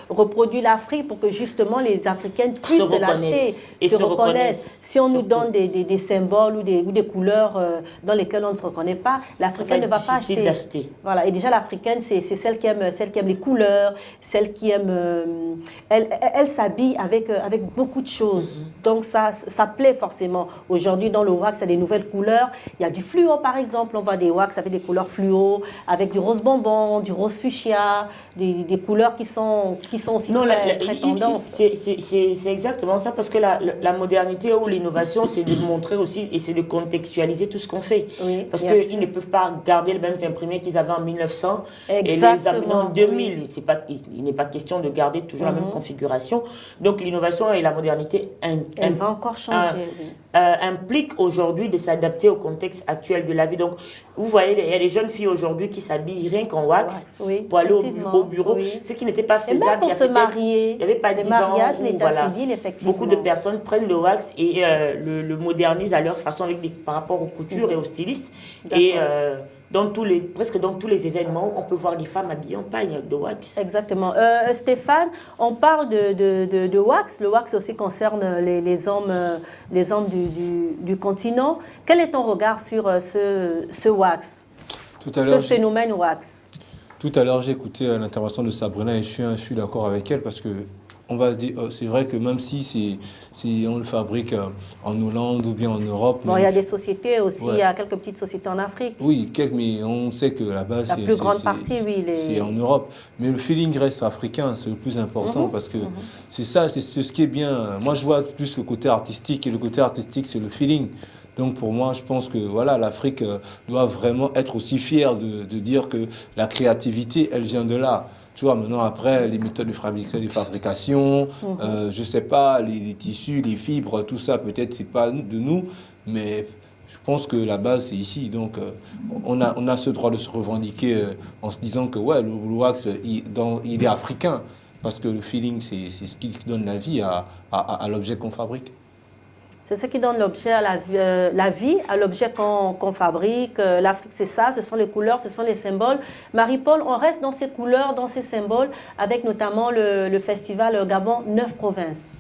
reproduit l'Afrique pour que justement les Africaines puissent se l'acheter reconnaissent et se reconnaissent, Si on nous surtout. donne des symboles ou des couleurs dans lesquelles on ne se reconnaît pas, l'Africaine ne va pas difficile acheter. d'acheter. Voilà. Et déjà l'Africaine, c'est celle qui aime les couleurs, celle qui aime... elle s'habille avec beaucoup de choses. Donc ça plaît forcément. Aujourd'hui, dans le wax, il y a des nouvelles couleurs. Il y a du fluo, par exemple. On voit des wax avec des couleurs fluo, avec du rose bonbon, du rose fuchsia, des couleurs qui sont aussi très tendance. C'est exactement ça, parce que la modernité ou l'innovation, c'est de montrer aussi et c'est de contextualiser tout ce qu'on fait. Oui, parce bien qu'ils sûr. ne peuvent pas garder les mêmes imprimés qu'ils avaient en 1900 et les Exactement, amener en 2000. oui. Il n'est pas question de garder toujours la même configuration. Donc l'innovation et la modernité Elle va encore changer. Oui. implique aujourd'hui de s'adapter au contexte actuel de la vie. Donc, vous voyez, il y a des jeunes filles aujourd'hui qui s'habillent rien qu'en wax Oui, pour aller effectivement, au bureau, oui. ce qui n'était pas Et faisable. même pour il y a se peut-être- marier, il n'y avait pas les 10 mariages, ans où, l'état civil, effectivement. beaucoup de personnes prennent le wax et le modernisent à leur façon par rapport aux coutures et aux stylistes. Et presque dans tous les événements, on peut voir des femmes habillées en pagne de wax. Exactement. Stéphane, on parle de wax. Le wax aussi concerne les hommes du continent. Quel est ton regard sur ce wax, ce phénomène wax? Tout à l'heure, j'ai écouté l'intervention de Sabrina et je suis d'accord avec elle parce que on va dire, c'est vrai que même si on le fabrique en Hollande ou bien en Europe. Bon, il y a des sociétés aussi, Ouais. il y a quelques petites sociétés en Afrique. Oui, mais on sait que là-bas, La plus grande partie, oui. c'est en Europe. Mais le feeling reste africain, c'est le plus important parce que c'est ça, c'est ce qui est bien. Moi, je vois plus le côté artistique et le côté artistique, c'est le feeling. Donc pour moi, je pense que voilà, l'Afrique doit vraiment être aussi fière de dire que la créativité, elle vient de là. Tu vois, maintenant, après, les méthodes de fabrication, je sais pas, les tissus, les fibres, tout ça, peut-être, c'est pas de nous, mais je pense que la base, c'est ici. Donc, on a ce droit de se revendiquer en se disant que, ouais, le wax, il est africain, parce que le feeling, c'est ce qui donne la vie à l'objet qu'on fabrique. C'est ce qui donne l'objet à la vie, à l'objet qu'on fabrique. L'Afrique, c'est ça, ce sont les couleurs, ce sont les symboles. Marie-Paul, on reste dans ces couleurs, dans ces symboles, avec notamment le festival Gabon 9 provinces.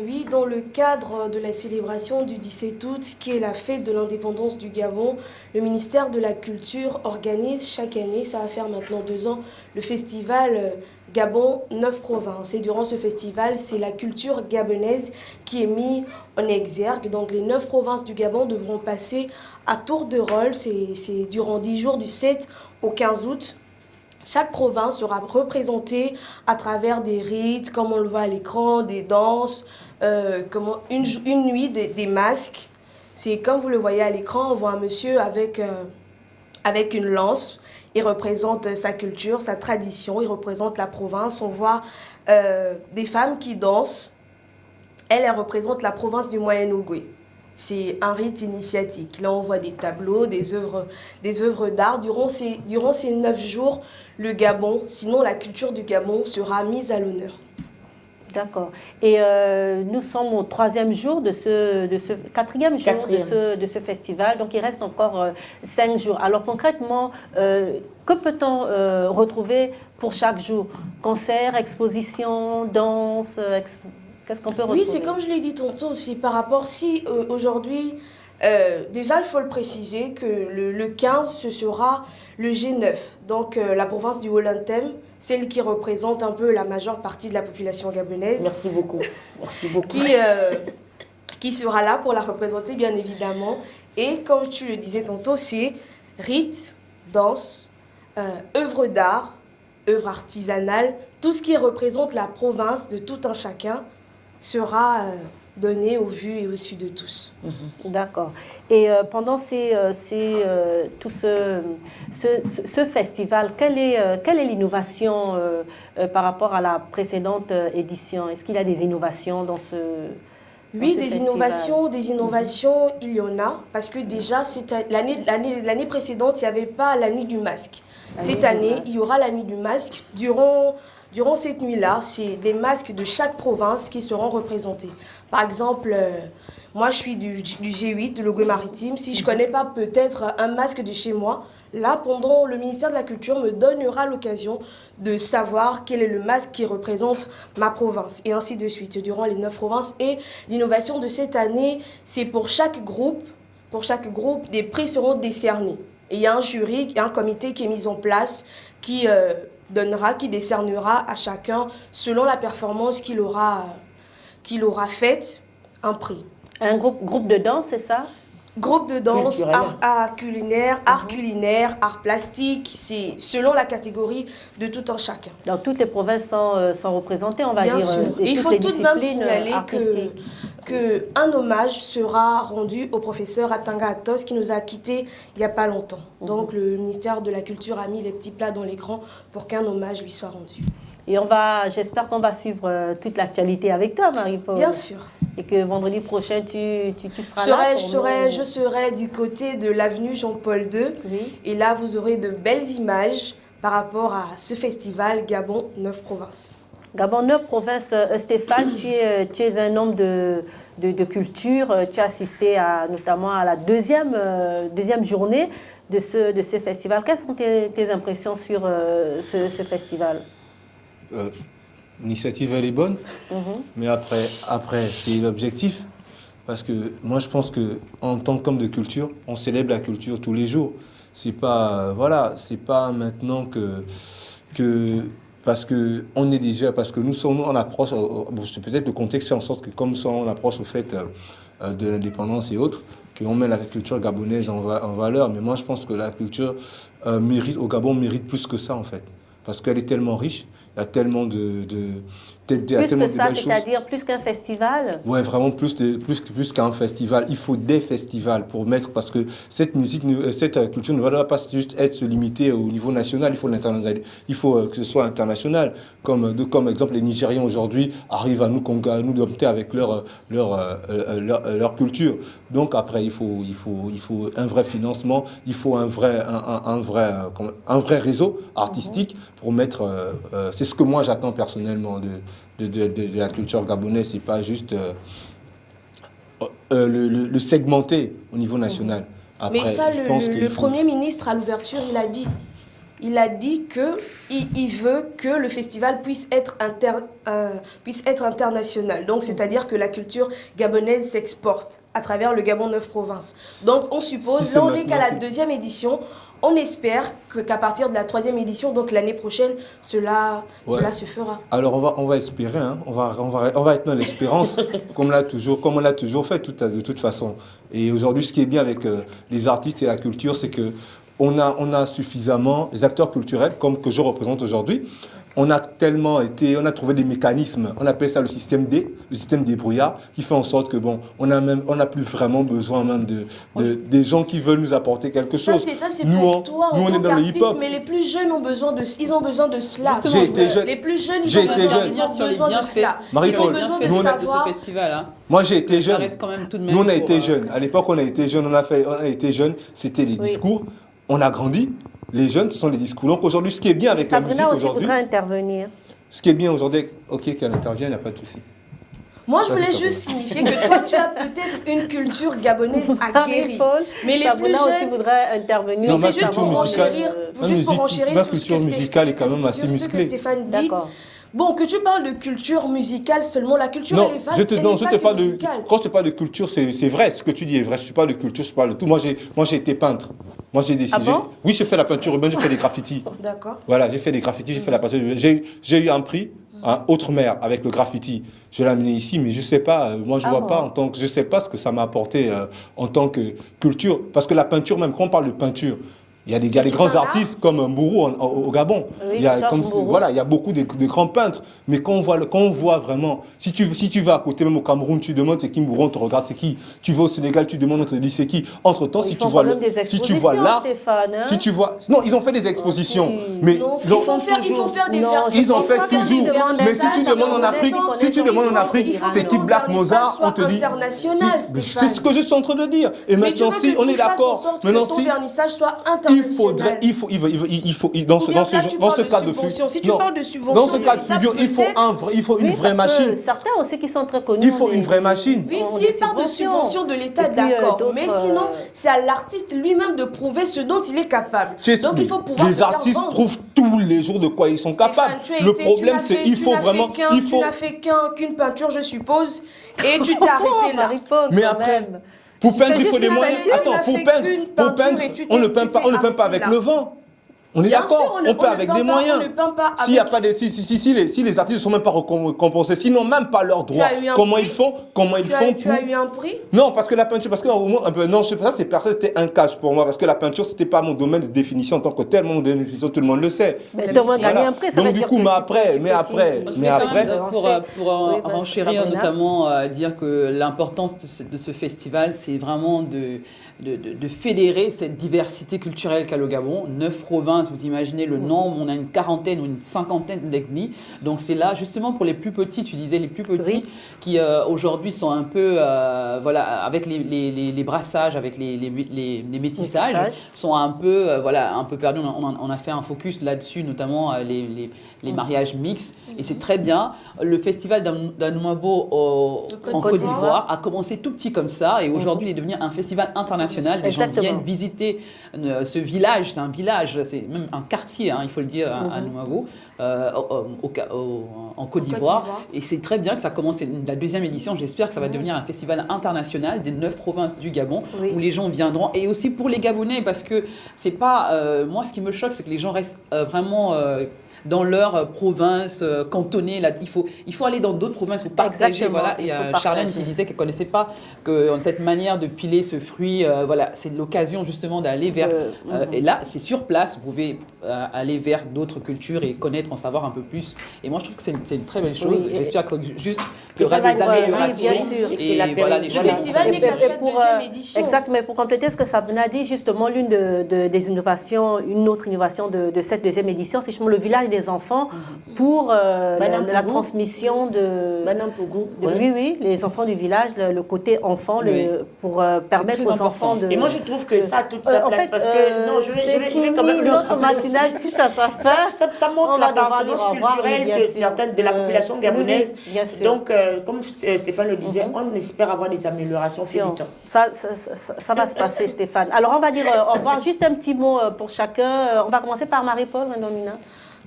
Oui, dans le cadre de la célébration du 17 août, qui est la fête de l'indépendance du Gabon, le ministère de la Culture organise chaque année, ça va faire maintenant 2 ans, le festival Gabon 9 provinces. Et durant ce festival, c'est la culture gabonaise qui est mise en exergue. Donc les 9 provinces du Gabon devront passer à tour de rôle. C'est durant 10 jours du 7 au 15 août. Chaque province sera représentée à travers des rites, comme on le voit à l'écran, des danses, une nuit, des masques. C'est comme vous le voyez à l'écran, on voit un monsieur avec une lance. Il représente sa culture, sa tradition, il représente la province. On voit des femmes qui dansent. Elle représente la province du Moyen-Ogooué. C'est un rite initiatique. Là, on voit des tableaux, des œuvres d'art. Durant ces 9 jours, le Gabon, sinon la culture du Gabon, sera mise à l'honneur. D'accord. Et nous sommes au 3e jour de ce 4e jour de ce festival. Donc, il reste encore 5 jours. Alors, concrètement, que peut-on retrouver pour chaque jour? Concert, exposition, danse, qu'est-ce qu'on peut retrouver? Oui, c'est comme je l'ai dit tantôt aussi, par rapport, si aujourd'hui, déjà il faut le préciser que le 15, ce sera le G9, donc la province du Haut-Lantem, celle qui représente un peu la majeure partie de la population gabonaise. Merci beaucoup. Merci beaucoup. Qui sera là pour la représenter, bien évidemment. Et comme tu le disais tantôt, c'est rites, danse, œuvres d'art, œuvres artisanales, tout ce qui représente la province de tout un chacun sera donné au vu et au su de tous. D'accord. Et pendant tout ce festival, quelle est l'innovation par rapport à la précédente édition? Est-ce qu'il y a des innovations dans ce Oui, ce des festival? innovations, il y en a, parce que déjà, l'année précédente, il n'y avait pas la nuit du masque. Cette année, il y aura la nuit du masque. Durant cette nuit-là, c'est les masques de chaque province qui seront représentés. Par exemple, moi, je suis du G8, de l'Ogooué-Maritime. Si je ne connais pas peut-être un masque de chez moi, là, pendant le ministère de la Culture me donnera l'occasion de savoir quel est le masque qui représente ma province, et ainsi de suite, durant les 9 provinces. Et l'innovation de cette année, c'est pour chaque groupe, des prix seront décernés. Et il y a un jury, un comité qui est mis en place qui décernera à chacun, selon la performance qu'il aura faite, un prix. Un groupe de danse, c'est ça? Groupe de danse, art culinaire, art plastique, c'est selon la catégorie de tout un chacun. Donc toutes les provinces sont représentées, on va dire. Bien sûr. Et il toutes faut les tout de même disciplines signaler artistiques. qu'un hommage sera rendu au professeur Atanga Atos qui nous a quittés il n'y a pas longtemps. Donc le ministère de la Culture a mis les petits plats dans l'écran pour qu'un hommage lui soit rendu. Et j'espère qu'on va suivre toute l'actualité avec toi, Marie-Paul. Bien sûr. Et que vendredi prochain, tu seras là pour Je serai du côté de l'avenue Jean-Paul II. Oui. Et là, vous aurez de belles images par rapport à ce festival Gabon 9 provinces. Gabon 9 provinces. Stéphane, tu es un homme de culture. Tu as assisté notamment à la deuxième journée de ce festival. Quelles sont tes impressions sur ce festival? L'initiative, elle est bonne, mais après c'est l'objectif. Parce que moi, je pense qu'en tant qu'homme de culture, on célèbre la culture tous les jours. C'est pas, c'est pas maintenant parce que nous sommes, on approche, peut-être le contexte fait en sorte que comme ça, on approche au fait de l'indépendance et autres, qu'on met la culture gabonaise en valeur. Mais moi, je pense que la culture au Gabon mérite plus que ça, en fait. Parce qu'elle est tellement riche. Il y a tellement de plus que ça, c'est-à-dire plus qu'un festival? Oui, vraiment plus qu'un festival. Il faut des festivals pour mettre, parce que cette culture ne va pas juste se limiter au niveau national, il faut l'international. Il faut que ce soit international. Comme exemple, les Nigériens aujourd'hui arrivent à nous dompter avec leur culture. Donc après, il faut un vrai financement, il faut un vrai réseau artistique pour mettre. C'est ce que moi j'attends personnellement de la culture gabonaise. C'est pas juste le segmenter au niveau national. Après, mais ça, le Premier ministre à l'ouverture, il a dit qu'il veut que le festival puisse être international. Donc, c'est-à-dire que la culture gabonaise s'exporte à travers le Gabon 9 provinces. Donc, on suppose, là on n'est qu'à la deuxième édition, on espère qu'à partir de la troisième édition, donc l'année prochaine, cela se fera. Alors, on va espérer, hein. on va être dans l'espérance, comme on l'a toujours fait de toute façon. Et aujourd'hui, ce qui est bien avec les artistes et la culture, c'est que on a suffisamment, les acteurs culturels, comme que je représente aujourd'hui, on a trouvé des mécanismes, on appelle ça le système D, le système des brouillards, qui fait en sorte que on n'a plus vraiment besoin même des gens qui veulent nous apporter quelque chose. Ça c'est pour toi en tant qu'artiste, mais les plus jeunes ont besoin de cela. J'ai été jeune. Les plus jeunes, ils ont besoin de cela. Ils ont besoin de savoir. Ce festival, moi j'ai été jeune. Nous on a été jeunes. À l'époque on a été jeunes, c'était les discours. On a grandi, les jeunes, ce sont les discours. Donc aujourd'hui, ce qui est bien avec la musique aujourd'hui... Sabrina aussi voudrait intervenir. Ce qui est bien aujourd'hui, ok, qu'elle intervienne, il n'y a pas de souci. Moi, je voulais juste signifier que toi, tu as peut-être une culture gabonaise aguerrie. Mais les plus jeunes... aussi voudrait intervenir. Mais c'est juste pour renchérir, ma culture musicale est quand même assez musclée. Ce que Stéphane dit. Bon, que tu parles de culture musicale seulement, la culture elle est vaste, quand je te parle de culture, c'est vrai, ce que tu dis est vrai. Je te parle de culture, je parle de tout. Moi, j'ai été peintre. Moi, j'ai décidé. Ah bon? Oui, j'ai fait la peinture urbaine, j'ai fait des graffitis. D'accord. Voilà, j'ai fait des graffitis, j'ai fait la peinture urbaine. J'ai eu un prix, Outre-mer, avec le graffiti. Je l'ai amené ici, mais je sais pas. Moi, je vois pas je sais pas ce que ça m'a apporté en tant que culture. Parce que la peinture, même quand on parle de peinture, Il y a des C'est tout grands un artistes comme Mbourou au Gabon. Oui, il y a, Georges Mbourou. voilà, il y a beaucoup de grands peintres. Mais quand on voit vraiment, si tu vas à côté, même au Cameroun, tu demandes c'est qui Mbourou, on te regarde c'est qui. Tu vas au Sénégal, tu demandes, on te dit c'est qui. Entre-temps, Ils si font tu vois quand même des si tu vois expositions, l'art, Stéphane, hein. si tu vois, non, ils ont fait des expositions, si. mais Non, ils ont- il faut faire des Non, ils ont fait faire toujours. des Mais si tu vernissages demandes en Afrique, si tu demandes en Afrique, il faut c'est que qui ton Black vernissage Mozart, on te soit dit. international, C'est Stéphane. ce que je suis en train de dire. Et Mais tu maintenant, veux si que on tu est fasses en d'accord, sorte que maintenant ton si vernissage soit il international. faudrait, dans Ou ce bien là, tu dans ce parles de cas de subvention. Si tu non. parles de subvention Dans ce de cas de l'État, figure, il faut une Oui, vraie parce que machine. certains aussi qui sont très connus. Il faut ont une vraie machine. Oui, ont s'il des parle de subvention de l'État, Et puis, d'accord. d'autres, Mais sinon, c'est à l'artiste lui-même de prouver ce dont il est capable. Donc il faut pouvoir les le faire artistes vendre. prouvent tous les jours de quoi ils sont Stéphane, capables. tu as Le été- problème, tu c'est n'as il fait- faut tu n'as vraiment, fait il faut. Tu n'as fait qu'une peinture, je suppose, et tu t'es arrêté là. Marie-Paul, Mais quand après, même. pour Tu peindre, fais il faut juste des la moyens. peinture, tu n'as Attends, fait pour qu'une peindre, peinture et tu on ne t'es- peint tu pas, t'es on ne peint pas avec arrêté le vent. On est Bien d'accord, sûr, on peint avec des moyens. On ne peint pas S'il y a avec... pas de, si les artistes ne sont même pas récompensés, sinon même pas leurs droits, as eu un comment prix ils font Tu as eu un prix? Non, parce que la peinture, parce que non, je sais pas, ça c'est personne, c'était un cache pour moi, parce que la peinture c'était pas mon domaine de définition en tant que tel, mon domaine de définition, tout le monde le sait. Mais tu aurais gagné un prix, ça Donc veut du dire coup, que mais tu- après, tu- mais tu- après, tu- mais Quand après. même, pour Oui, bah, renchérir, Sabrina. notamment dire que l'importance de ce festival, c'est vraiment de fédérer cette diversité culturelle qu'a le Gabon. 9 provinces, vous imaginez le nombre, on a une quarantaine ou une cinquantaine d'ethnies. Donc c'est là justement pour les plus petits, tu disais les plus petits, Oui. qui aujourd'hui sont un peu, voilà, avec les brassages, avec les métissages, sont un peu, voilà, un peu perdus. On a fait un focus là-dessus, notamment les mariages mixtes. Et c'est très bien. Le festival d'Anoumabo en Côte d'Ivoire a commencé tout petit comme ça. Et aujourd'hui, il est devenu un festival international. Les gens viennent visiter ce village. C'est un village, c'est même un quartier, hein, il faut le dire, à Anoumabo, en Côte d'Ivoire. Et c'est très bien que ça commence la deuxième édition. J'espère que ça va devenir un festival international des 9 provinces du Gabon, où les gens viendront. Et aussi pour les Gabonais, parce que c'est pas... moi, ce qui me choque, c'est que les gens restent vraiment... dans leur province cantonnée. Là, il faut aller dans d'autres provinces pour partager. Exactement, Voilà. Et Charlène qui disait qu'elle ne connaissait pas que cette manière de piler ce fruit, voilà, c'est l'occasion justement d'aller vers... et là, c'est sur place, vous pouvez aller vers d'autres cultures et connaître, en savoir un peu plus. Et moi, je trouve que c'est une très belle chose. Oui, J'espère qu'il y aura des améliorations. bien sûr. Et voilà, les Le choses. festival n'est qu'à cette pour, deuxième édition. Exact, mais pour compléter ce que Sabrina a dit, justement, l'une des innovations, une autre innovation de cette deuxième édition, c'est justement le village des enfants pour la transmission de... Oui, les enfants du village, le côté enfant, pour permettre aux enfants de... Et moi, je trouve que ça a toute sa place, parce que, non, je vais quand même le notre rappeler matinale aussi. touche à sa fin. Ça montre On va devoir l'appartenance dire au revoir, culturelle oui, bien de sûr. certaines de la population gabonaise. Oui, bien sûr. Donc, comme Stéphane le disait, on espère avoir des améliorations au fil du temps. Ça va se passer, Stéphane. Alors, on va dire au revoir. Juste un petit mot pour chacun. On va commencer par Marie-Paul, Domina.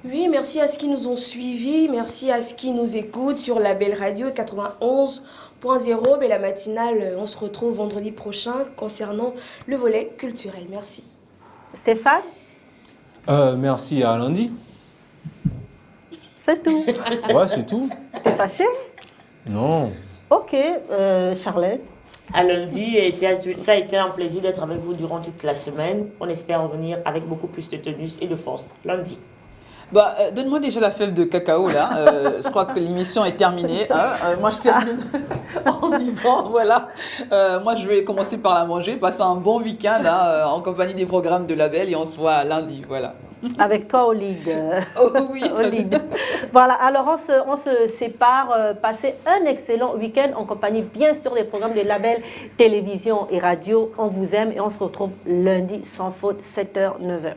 Oui, merci à ceux qui nous ont suivis, merci à ceux qui nous écoutent sur la belle radio 91.0. Mais la matinale, on se retrouve vendredi prochain concernant le volet culturel. Merci. Stéphane? Merci à lundi. C'est tout. Ouais, c'est tout. T'es fâché? Non. Ok, Charlotte. À lundi, et ça a été un plaisir d'être avec vous durant toute la semaine. On espère revenir avec beaucoup plus de tenue et de force lundi. Bah, donne-moi déjà la fève de cacao là. Je crois que l'émission est terminée. Hein. Moi, je termine en disant voilà. Moi, je vais commencer par la manger. Passer un bon week-end hein, en compagnie des programmes de Label et on se voit lundi. Voilà. Avec toi au lead. Oh oui, au lead. Voilà, alors on se sépare. Passez un excellent week-end en compagnie, bien sûr, des programmes de Label Télévision et Radio. On vous aime et on se retrouve lundi sans faute, 7h, 9h.